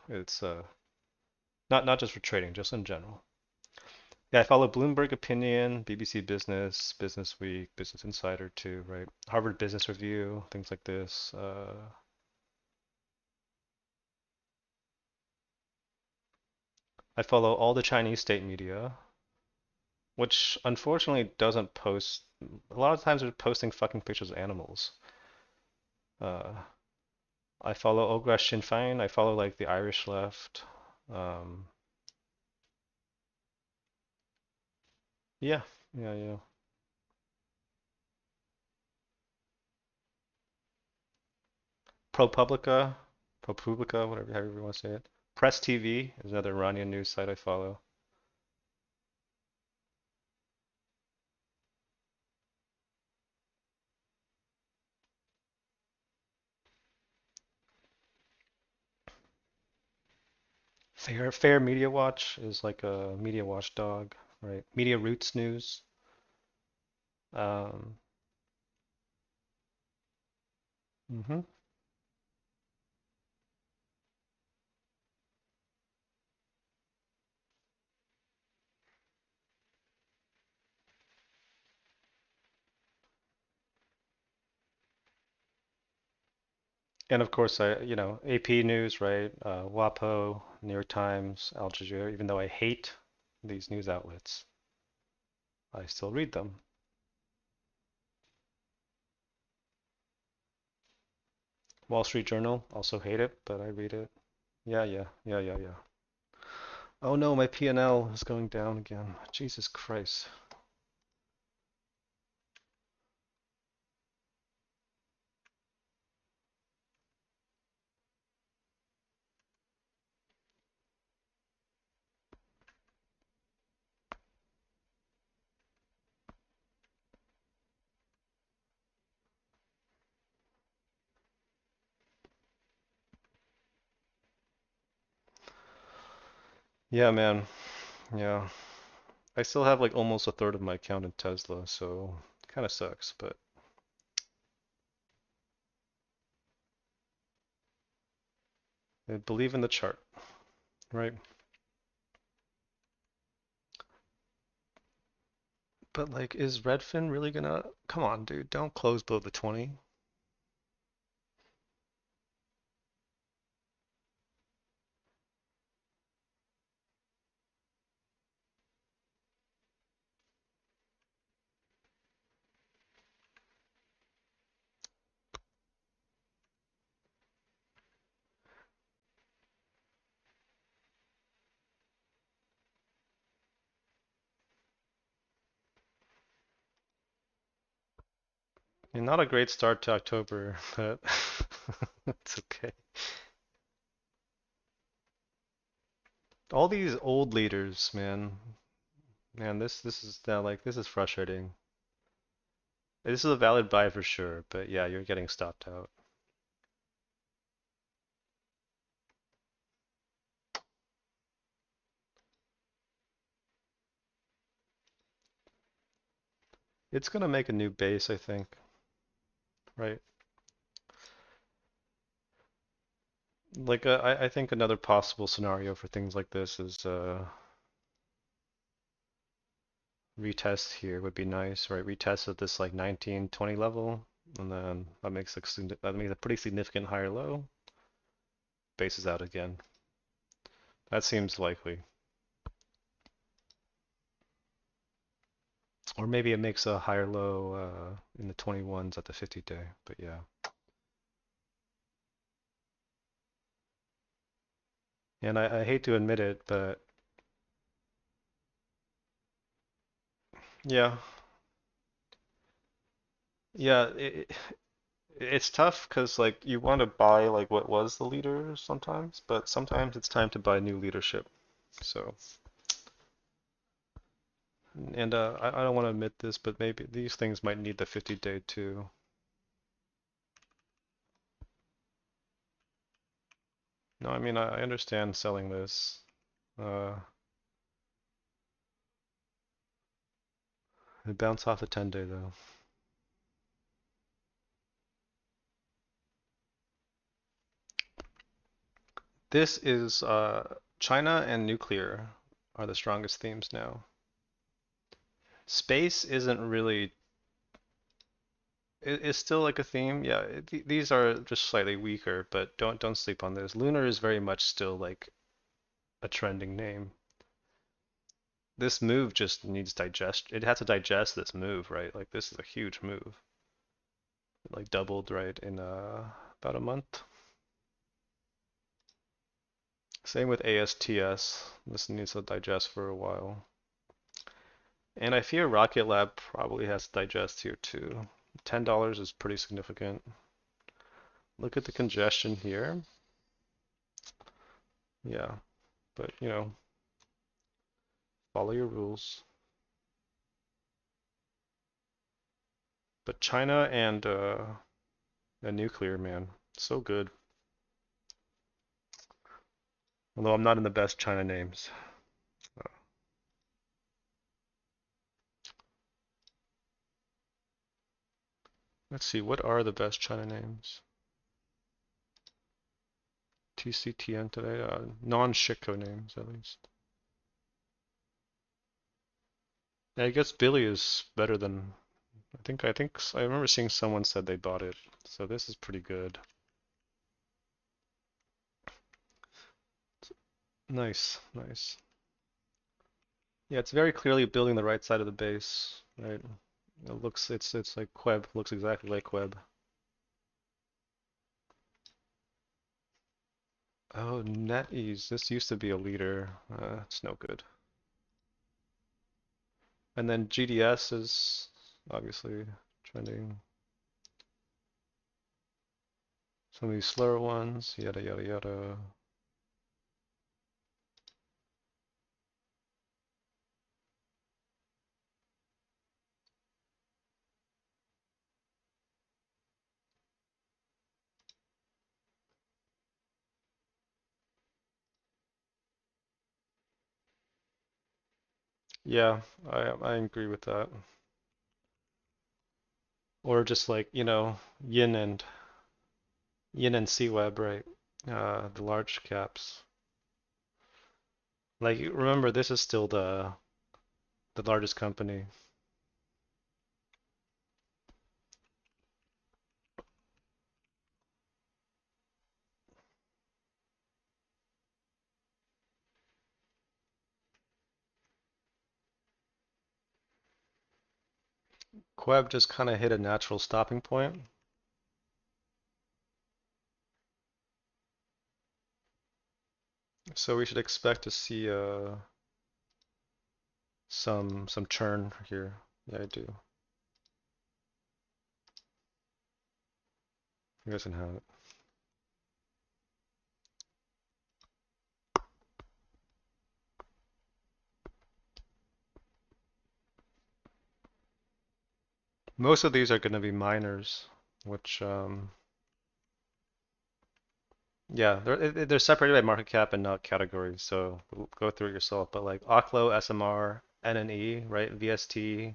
[SPEAKER 1] it's not just for trading, just in general. Yeah, I follow Bloomberg Opinion, BBC Business, Business Week, Business Insider too, right? Harvard Business Review, things like this. I follow all the Chinese state media. which unfortunately doesn't post. A lot of times they're posting fucking pictures of animals. Uh, I follow Ogra Sinn Féin. I follow like the Irish left. Um, yeah, yeah. ProPublica, ProPublica, whatever, however you want to say it. Press TV is another Iranian news site I follow. Fair Media Watch is like a media watchdog, right? Media Roots News. Um, hmm And of course, AP News, right? WAPO, New York Times, Al Jazeera. Even though I hate these news outlets, I still read them. Wall Street Journal, also hate it, but I read it. Yeah. Oh no, my P&L is going down again. Jesus Christ. Yeah, man. Yeah. I still have like almost a third of my account in Tesla, so it kind of sucks, but I believe in the chart, right? But like, is Redfin really gonna? Come on, dude, don't close below the 20. And not a great start to October, but it's okay. All these old leaders, man, this is now like this is frustrating. This is a valid buy for sure, but yeah, you're getting stopped out. It's gonna make a new base, I think, right? Like, I think another possible scenario for things like this is retest here would be nice, right? Retest at this like 19, 20 level, and then that makes a pretty significant higher low. Bases out again. That seems likely. Or maybe it makes a higher low in the 21s at the 50 day. But yeah. And I hate to admit it, but yeah, yeah, it's tough because like you want to buy like what was the leader sometimes, but sometimes it's time to buy new leadership. So, and I don't want to admit this, but maybe these things might need the 50 day too. No, I mean I understand selling this. Uh, it bounce off the 10 day though. This is China and nuclear are the strongest themes now. Space isn't really it's still like a theme. Yeah, these are just slightly weaker, but don't sleep on this. Lunar is very much still like a trending name. this move just needs digest. It has to digest this move, right? Like this is a huge move. It like doubled right in about a month. Same with ASTS. This needs to digest for a while. And I fear Rocket Lab probably has to digest here too. $10 is pretty significant. Look at the congestion here. Yeah, but you know, follow your rules. But China and a nuclear man, so good. Although I'm not in the best China names. Let's see, what are the best China names? TCTN today, non-Shiko names at least. Yeah, I guess Billy is better than I think I remember seeing someone said they bought it. So this is pretty good. Nice, nice. Yeah, it's very clearly building the right side of the base, right? It's like Queb, looks exactly like Queb. Oh, NetEase. This used to be a leader. It's no good. And then GDS is obviously trending. Some of these slower ones, yada yada yada. Yeah, I agree with that. Or just like, Yin and C-Web, right? The large caps. Like remember this is still the largest company. Queb just kind of hit a natural stopping point. So we should expect to see some churn here. Yeah, I do. You guys can have it. Most of these are going to be miners, which yeah, they're separated by market cap and not categories. So go through it yourself. But like Oklo, SMR, NNE, right? VST,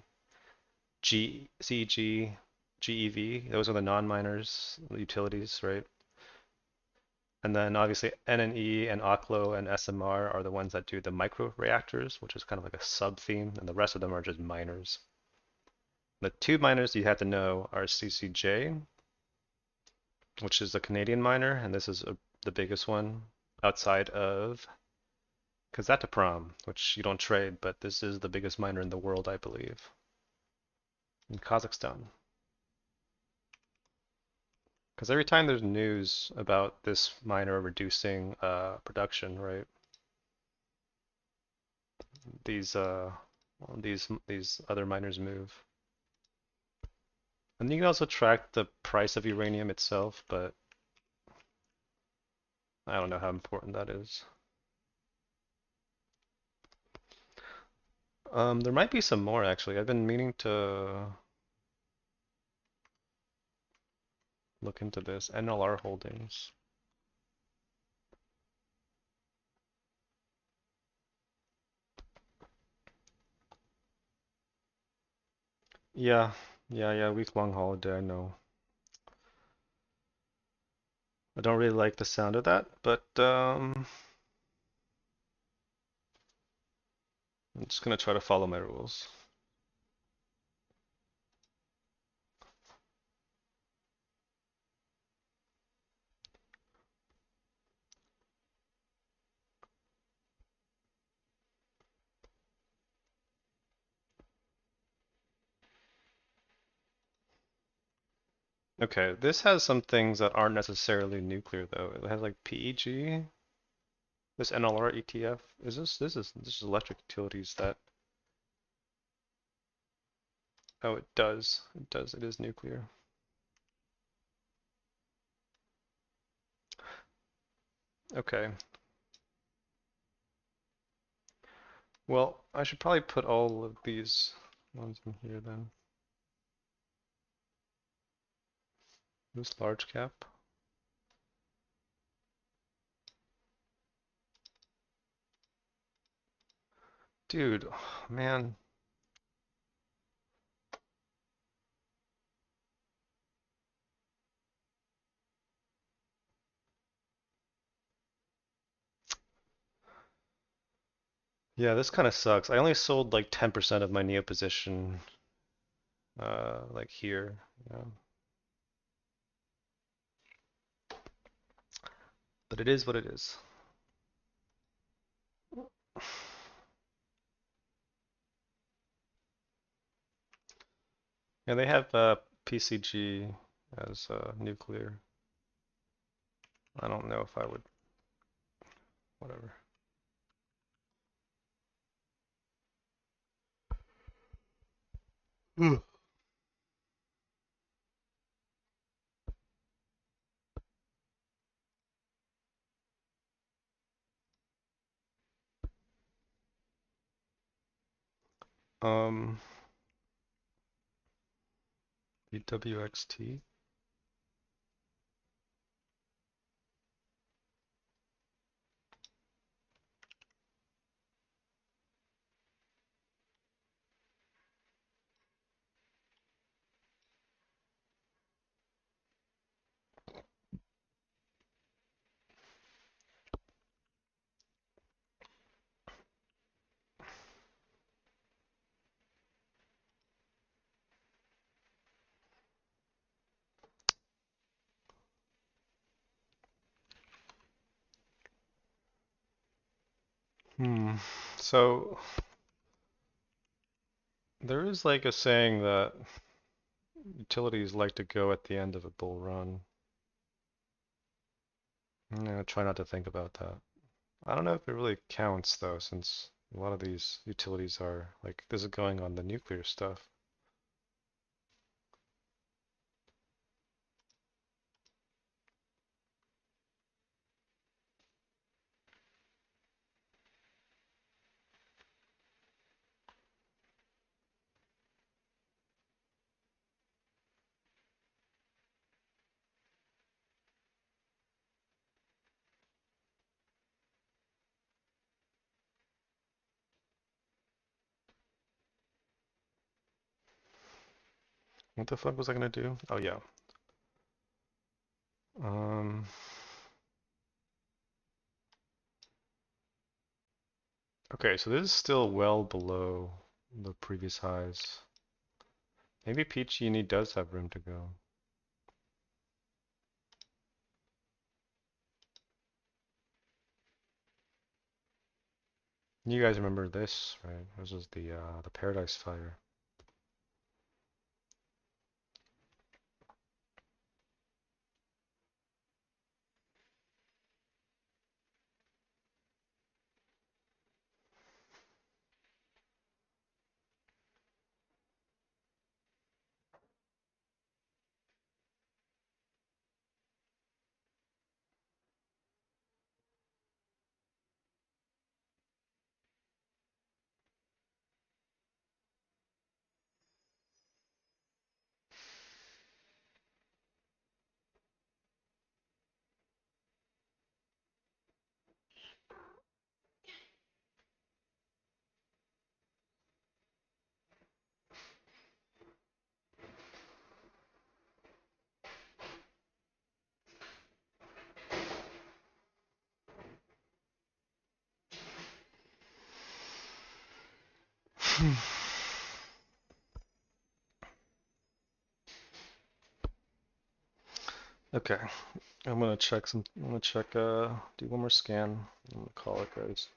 [SPEAKER 1] CEG, GEV. Those are the non-miners, utilities, right? And then obviously NNE and Oklo and SMR are the ones that do the micro reactors, which is kind of like a sub-theme, and the rest of them are just miners. The two miners you have to know are CCJ, which is a Canadian miner, and this is the biggest one outside of Kazatomprom, which you don't trade, but this is the biggest miner in the world, I believe, in Kazakhstan. Because every time there's news about this miner reducing production, right? These these other miners move. And you can also track the price of uranium itself, but I don't know how important that is. There might be some more actually. I've been meaning to look into this. NLR Holdings. Yeah, yeah, week-long holiday, I know. I don't really like the sound of that, but I'm just gonna try to follow my rules. Okay, this has some things that aren't necessarily nuclear though. It has like PEG, this NLR ETF. Is this is electric utilities that oh it does. It does. It is nuclear. Okay. Well, I should probably put all of these ones in here then. This large cap. Dude, man. Yeah, this kind of sucks. I only sold like 10% of my Neo position like here. Yeah. But it is what it is. And they have PCG as nuclear. I don't know if I would, whatever. Um, BWXT. Hmm. So there is like a saying that utilities like to go at the end of a bull run. Try not to think about that. I don't know if it really counts though, since a lot of these utilities are like this is going on the nuclear stuff. What the fuck was I gonna do? Oh yeah. Um, okay, so this is still well below the previous highs. Maybe PG&E does have room to go. You guys remember this, right? This was the Paradise Fire. Okay, I'm gonna check some. I'm gonna check. Do one more scan. I'm gonna call it, guys.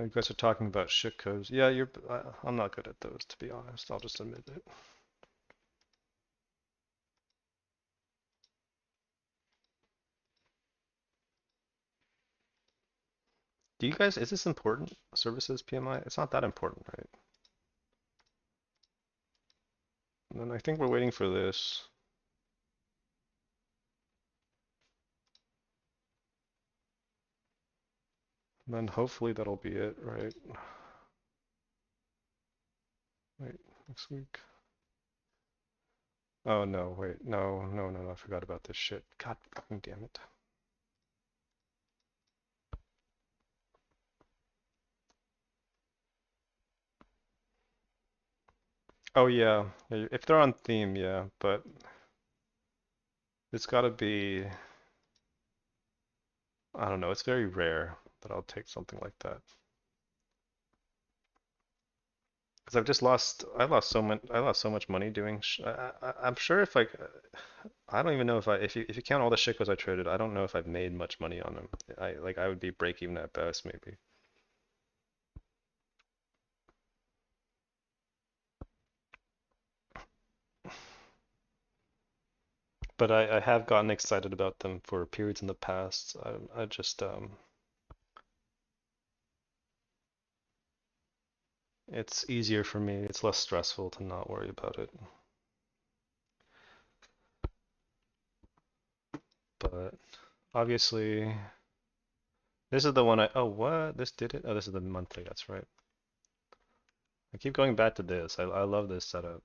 [SPEAKER 1] You guys are talking about shit codes. Yeah, I'm not good at those, to be honest. I'll just admit it. Do you guys, is this important? Services PMI? It's not that important, right? And then I think we're waiting for this. And then hopefully that'll be it, right? Wait, next week. Oh no, wait, no, I forgot about this shit. God fucking damn it. Oh yeah, if they're on theme, yeah, but it's gotta be, I don't know, it's very rare that I'll take something like that. Because I lost so much money doing, I'm sure if I don't even know if you count all the shekels I traded, I don't know if I've made much money on them. I would be break even at best, maybe. But I have gotten excited about them for periods in the past. I just, it's easier for me. It's less stressful to not worry about it. But obviously, this is the one oh, what? This did it? Oh, this is the monthly, that's right. I keep going back to this. I love this setup.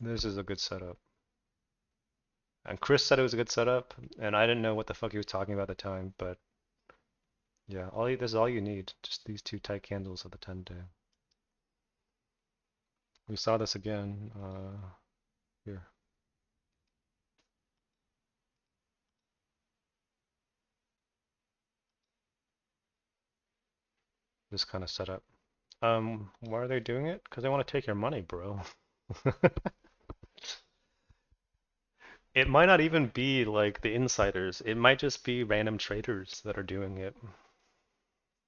[SPEAKER 1] This is a good setup. And Chris said it was a good setup, and I didn't know what the fuck he was talking about at the time, but yeah, this is all you need. Just these two tight candles of the 10-day. We saw this again here. This kind of setup. Why are they doing it? Because they want to take your money, bro. It might not even be like the insiders. It might just be random traders that are doing it.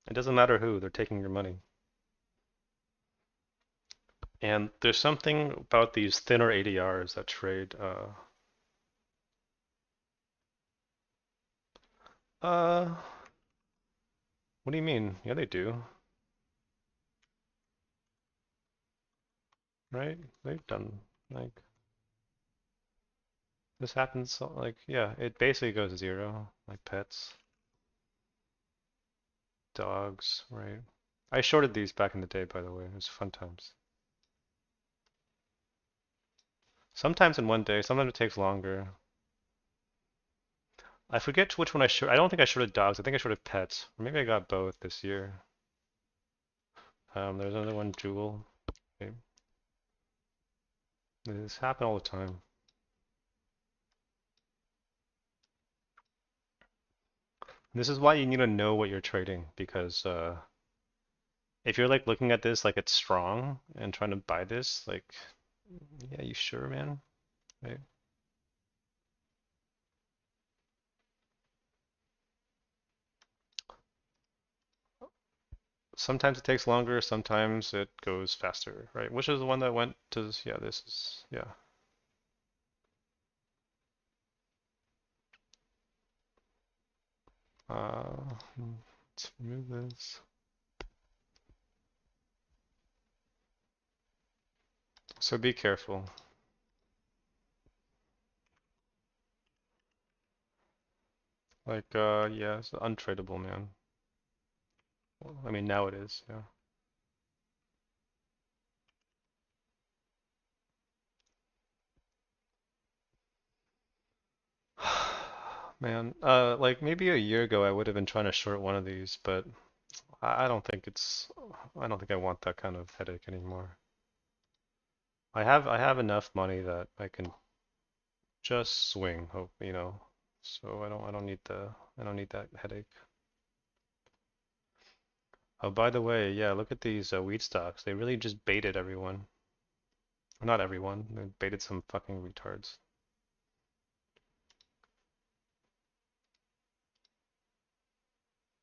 [SPEAKER 1] It doesn't matter who, they're taking your money. And there's something about these thinner ADRs that trade. Uh, what do you mean? Yeah, they do, right? They've done like this happens. Like yeah, it basically goes zero. Like pets, dogs, right? I shorted these back in the day, by the way. It was fun times. Sometimes in one day, sometimes it takes longer. I forget which one I short. I don't think I shorted dogs. I think I shorted pets. Or maybe I got both this year. There's another one, Jewel. Okay. This happen all the time. This is why you need to know what you're trading because if you're like looking at this like it's strong and trying to buy this, like, yeah, you sure, man? Right? Sometimes it takes longer, sometimes it goes faster, right? Which is the one that went to, yeah, this is, yeah. Let's remove this. So be careful. Like, yeah, it's untradeable, man. Well, I mean, now it is, yeah. Man, like maybe a year ago I would have been trying to short one of these, but I don't think I don't think I want that kind of headache anymore. I have enough money that I can just swing, hope, so I don't need I don't need that headache. Oh, by the way, yeah, look at these weed stocks. They really just baited everyone. Not everyone. They baited some fucking retards.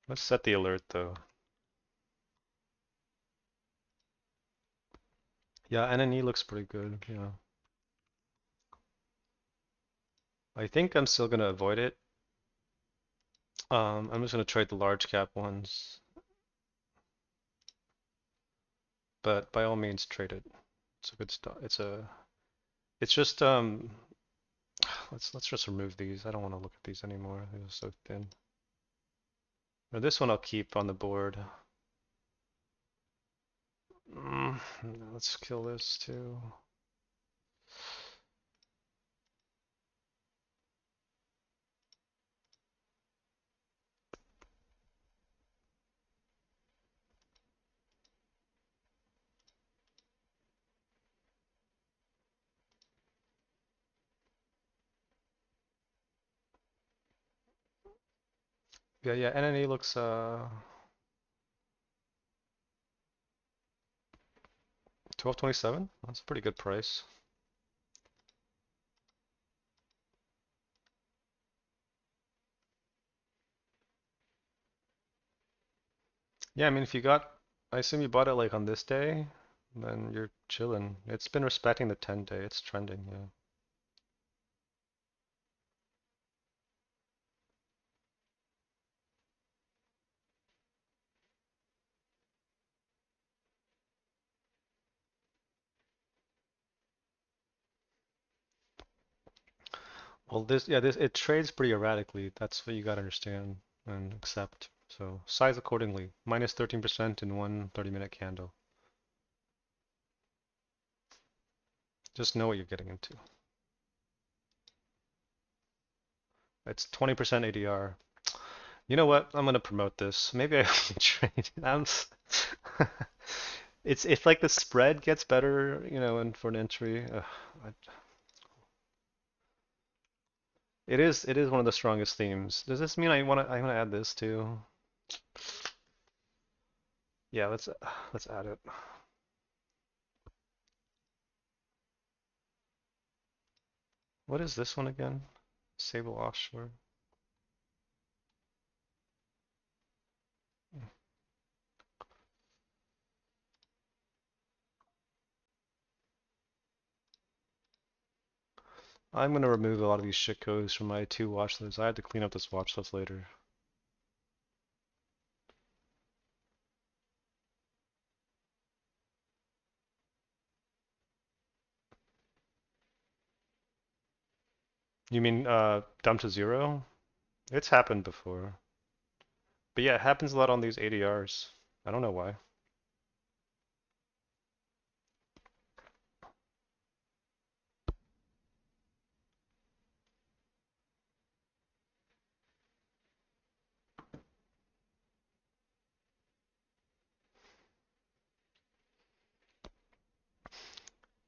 [SPEAKER 1] Let's set the alert though. Yeah, NNE looks pretty good. Yeah. I think I'm still gonna avoid it. I'm just gonna trade the large cap ones, but by all means trade it. It's a good stuff. It's just let's just remove these. I don't want to look at these anymore. They're so thin. Or this one I'll keep on the board. Mm, let's kill this too. Yeah, NNE looks 12.27. That's a pretty good price. Yeah, I mean if you got, I assume you bought it like on this day, then you're chilling. It's been respecting the 10 day. It's trending, yeah. Well, this it trades pretty erratically. That's what you gotta understand and accept. So size accordingly. Minus 13% in one 30-minute candle. Just know what you're getting into. It's 20% ADR. You know what? I'm gonna promote this. Maybe I won't trade. It's if like the spread gets better, and for an entry, I, it is one of the strongest themes. Does this mean I wanna add this too? Yeah, let's add it. What is this one again? Sable offshore. I'm gonna remove a lot of these shitcodes from my two watch lists. I had to clean up this watch list later. You mean dump to zero? It's happened before. But yeah, it happens a lot on these ADRs. I don't know why.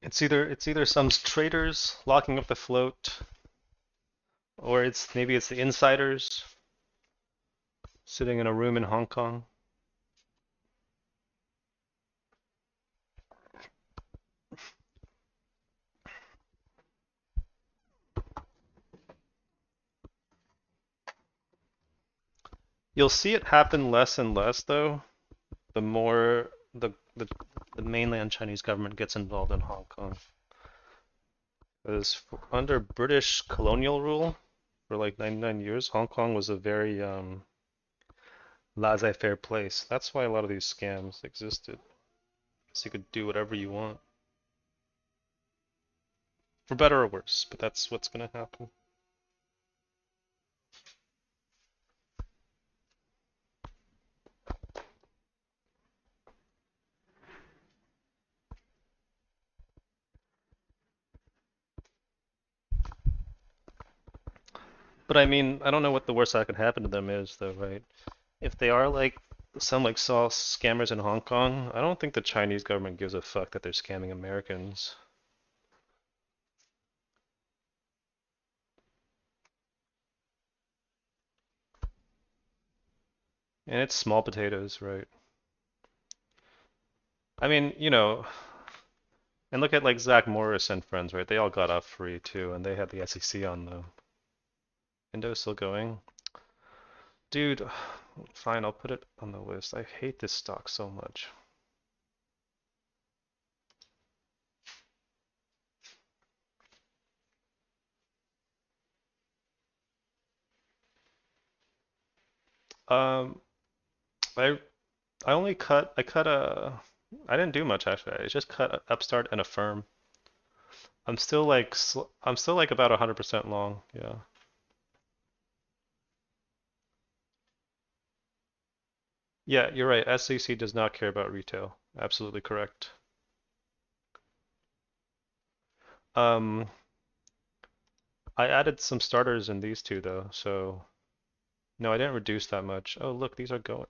[SPEAKER 1] It's either some traders locking up the float, or maybe it's the insiders sitting in a room in Hong Kong. You'll see it happen less and less though, the more the mainland Chinese government gets involved in Hong Kong. Because under British colonial rule for like 99 years, Hong Kong was a very laissez-faire place. That's why a lot of these scams existed. So you could do whatever you want, for better or worse, but that's what's gonna happen. But I mean, I don't know what the worst that could happen to them is, though, right? If they are like some like saw scammers in Hong Kong, I don't think the Chinese government gives a fuck that they're scamming Americans. And it's small potatoes, right? I mean, and look at like Zach Morris and friends, right? They all got off free too, and they had the SEC on them. Indo's still going. Dude, fine, I'll put it on the list. I hate this stock so much. Um, I I didn't do much actually. I just cut a Upstart and a firm. I'm still like about 100% long. Yeah. Yeah, you're right. SEC does not care about retail. Absolutely correct. Um, I added some starters in these two though, so no, I didn't reduce that much. Oh, look, these are going.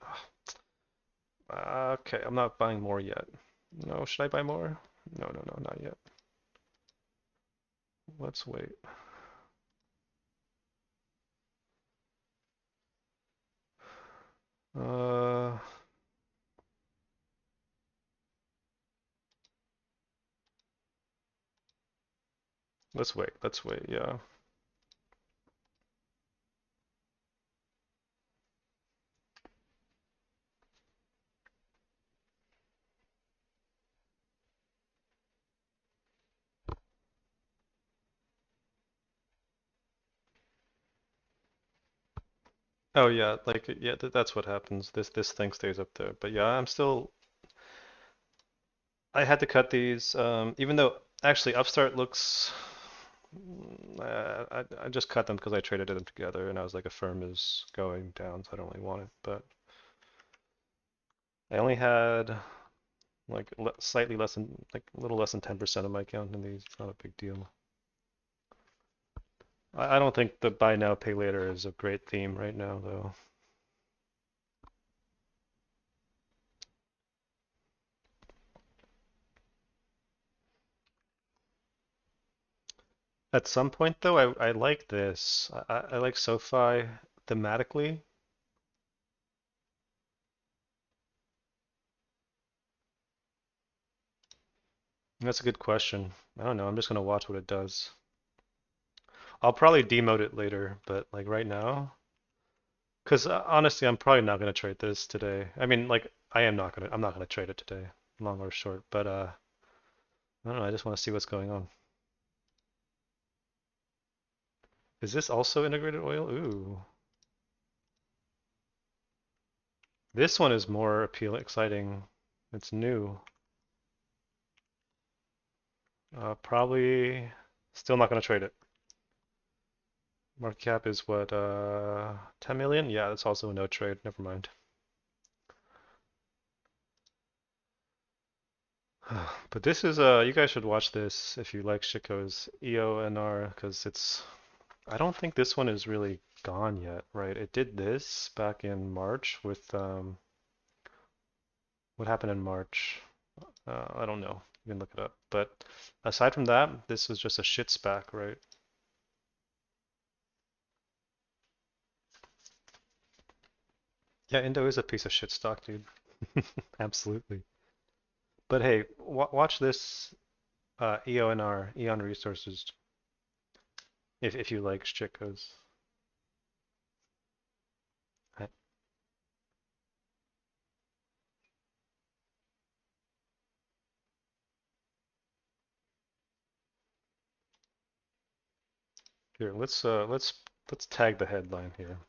[SPEAKER 1] Okay, I'm not buying more yet. No, should I buy more? No, no, no, not yet. Let's wait. Uh, let's wait. Let's wait. Yeah. Oh yeah, like yeah, that's what happens. This thing stays up there. But yeah, I had to cut these, even though actually Upstart looks. I just cut them because I traded them together, and I was like, a firm is going down, so I don't really want it. But I only had like slightly less than like a little less than 10% of my account in these. It's not a big deal. I don't think the buy now pay later is a great theme right now, though. At some point, though, I like this. I like SoFi thematically. That's a good question. I don't know. I'm just gonna watch what it does. I'll probably demote it later, but like right now, because honestly, I'm probably not gonna trade this today. I mean, like I'm not gonna trade it today, long or short. But I don't know. I just want to see what's going on. Is this also integrated oil? Ooh, this one is more appealing, exciting. It's new. Probably still not gonna trade it. Market cap is what, 10 million? Yeah, that's also a no trade. Never mind. But this is you guys should watch this if you like Shiko's EONR because I don't think this one is really gone yet, right? It did this back in March with what happened in March? I don't know. You can look it up. But aside from that, this was just a shit SPAC, right? Yeah, Indo is a piece of shit stock, dude. Absolutely. But hey, watch this EONR, Eon Resources, if you like Chico's. Here, let's tag the headline here.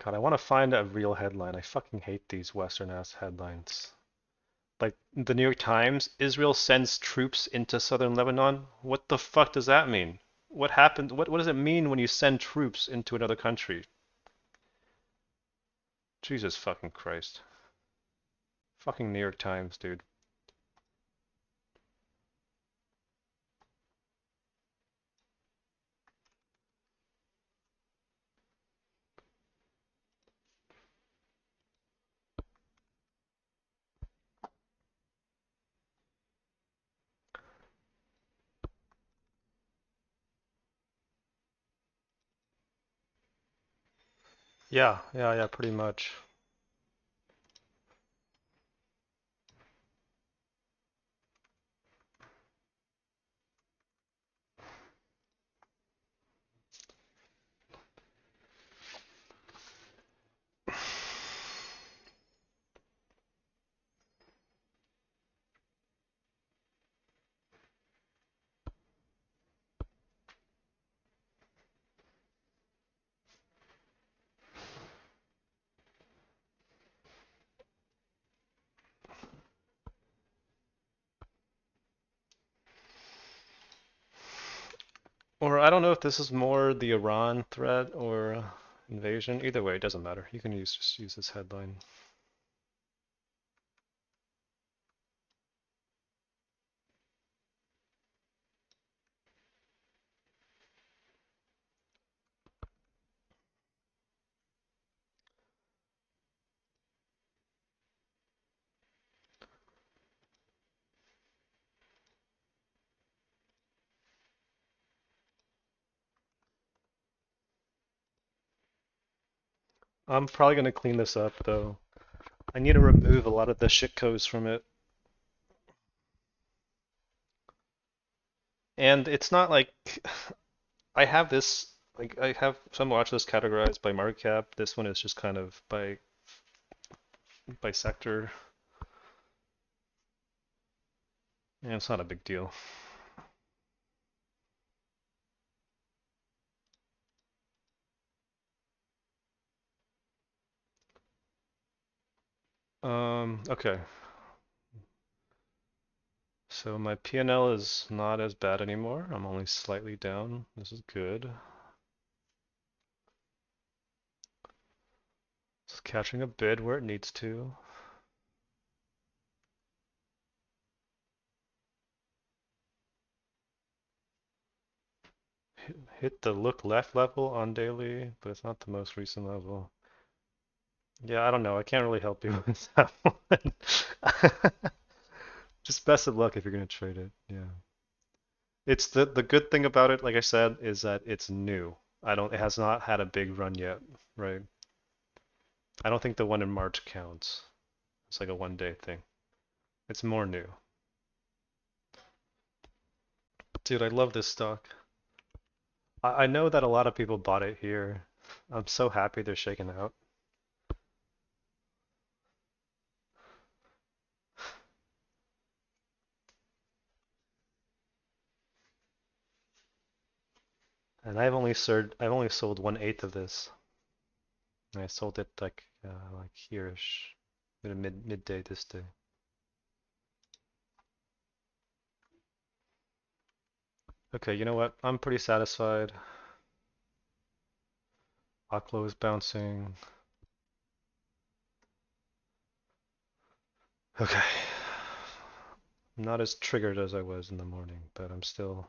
[SPEAKER 1] God, I want to find a real headline. I fucking hate these Western ass headlines. Like the New York Times, Israel sends troops into southern Lebanon. What the fuck does that mean? What happened? What does it mean when you send troops into another country? Jesus fucking Christ. Fucking New York Times, dude. Yeah, pretty much. Or I don't know if this is more the Iran threat or invasion. Either way, it doesn't matter. You can just use this headline. I'm probably gonna clean this up though. I need to remove a lot of the shit codes from it. And it's not like I have this like I have some watch lists categorized by market cap. This one is just kind of by sector. Yeah, it's not a big deal. Okay. So my P&L is not as bad anymore. I'm only slightly down. This is good. It's catching a bid where it needs to. Hit the look left level on daily, but it's not the most recent level. Yeah, I don't know. I can't really help you with that one. Just best of luck if you're gonna trade it. Yeah. It's the good thing about it, like I said, is that it's new. It has not had a big run yet, right? I don't think the one in March counts. It's like a 1 day thing. It's more new. Dude, I love this stock. I know that a lot of people bought it here. I'm so happy they're shaking out. And I've only sold 1/8 of this. And I sold it like here-ish, midday this day. Okay, you know what? I'm pretty satisfied. Aklo is bouncing. Okay. I'm not as triggered as I was in the morning, but I'm still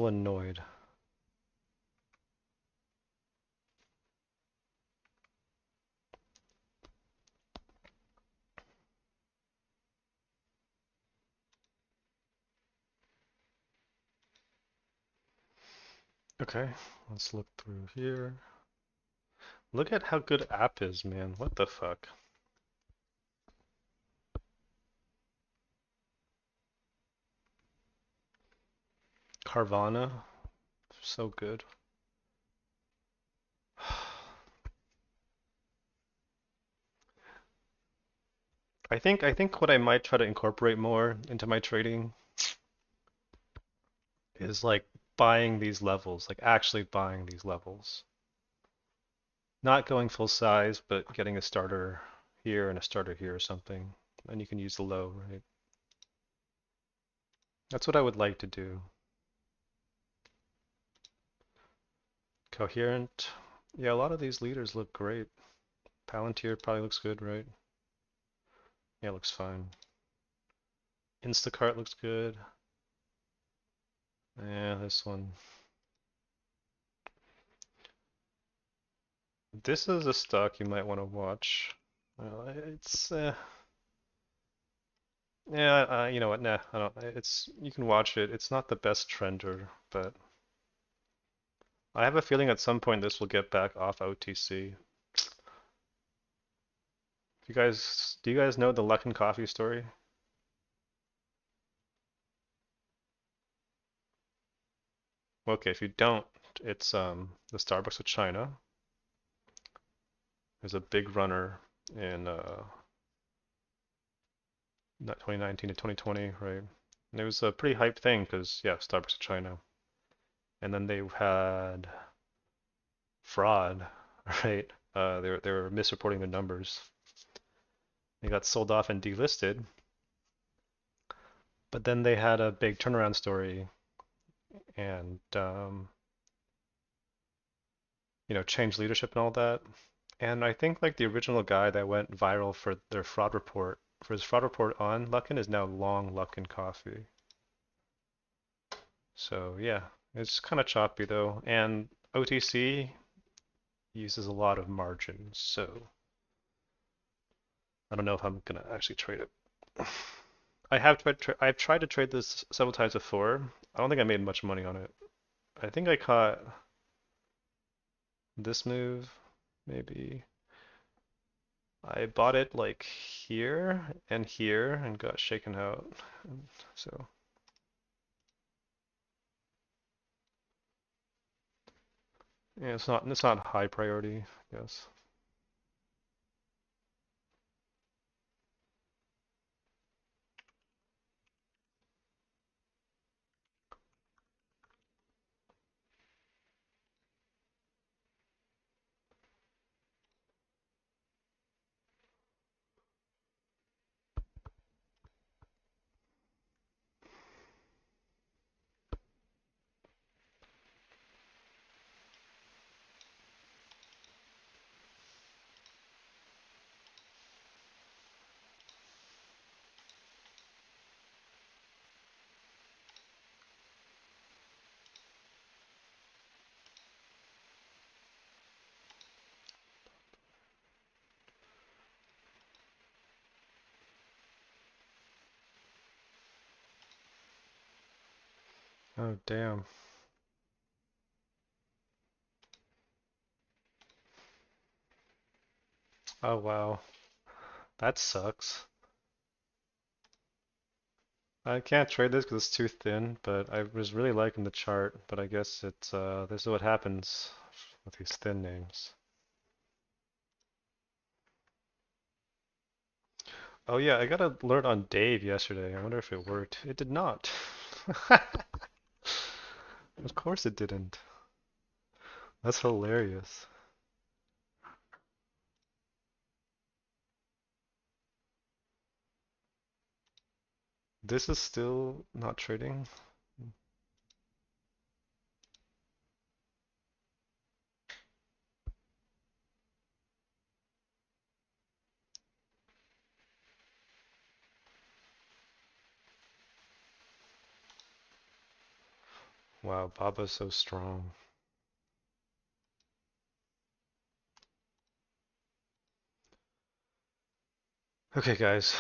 [SPEAKER 1] annoyed. Okay, let's look through here. Look at how good app is, man. What the fuck? Carvana, so good. I think what I might try to incorporate more into my trading is like buying these levels, like actually buying these levels. Not going full size, but getting a starter here and a starter here or something. And you can use the low, right? That's what I would like to do. Coherent. Yeah, a lot of these leaders look great. Palantir probably looks good, right? Yeah, it looks fine. Instacart looks good. Yeah, this one. This is a stock you might want to watch. Well, it's Yeah, you know what? Nah, I don't. It's you can watch it. It's not the best trender, but I have a feeling at some point this will get back off OTC. Do you guys know the Luckin Coffee story? Okay, if you don't, it's the Starbucks of China. There's a big runner in 2019 to 2020, right? And it was a pretty hype thing because yeah, Starbucks of China. And then they had fraud, right? They were misreporting their numbers. They got sold off and delisted, but then they had a big turnaround story and changed leadership and all that. And I think like the original guy that went viral for his fraud report on Luckin is now long Luckin Coffee. So yeah, it's kind of choppy though, and OTC uses a lot of margins, so I don't know if I'm gonna actually trade it. I've tried to trade this several times before. I don't think I made much money on it. I think I caught this move, maybe. I bought it like here and got shaken out. So yeah, it's not high priority, I guess. Oh damn. Oh wow. That sucks. I can't trade this because it's too thin, but I was really liking the chart, but I guess this is what happens with these thin names. Oh yeah, I got an alert on Dave yesterday. I wonder if it worked. It did not. Of course it didn't. That's hilarious. This is still not trading. Wow, Baba's so strong. Okay, guys.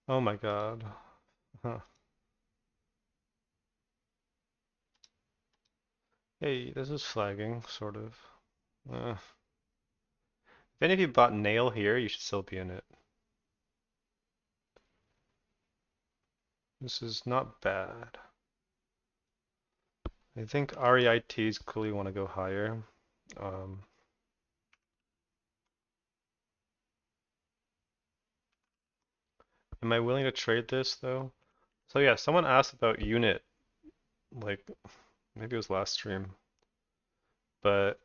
[SPEAKER 1] Oh my God. Huh. Hey, this is flagging, sort of. If any of you bought nail here, you should still be in it. This is not bad. I think REITs clearly want to go higher. Um, am I willing to trade this though? So yeah, someone asked about unit, like maybe it was last stream, but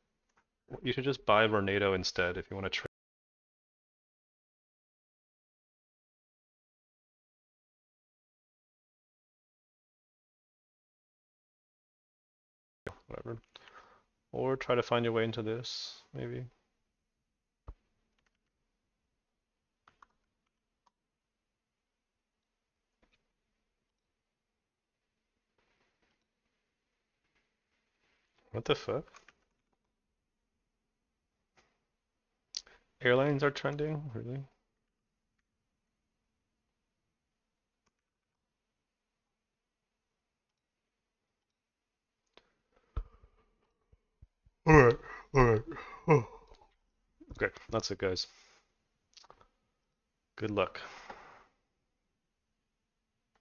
[SPEAKER 1] you should just buy Vornado instead if you want to trade, whatever. Or try to find your way into this, maybe. What the fuck? Airlines are trending? Really? Alright, alright. Oh. Okay, that's it, guys. Good luck.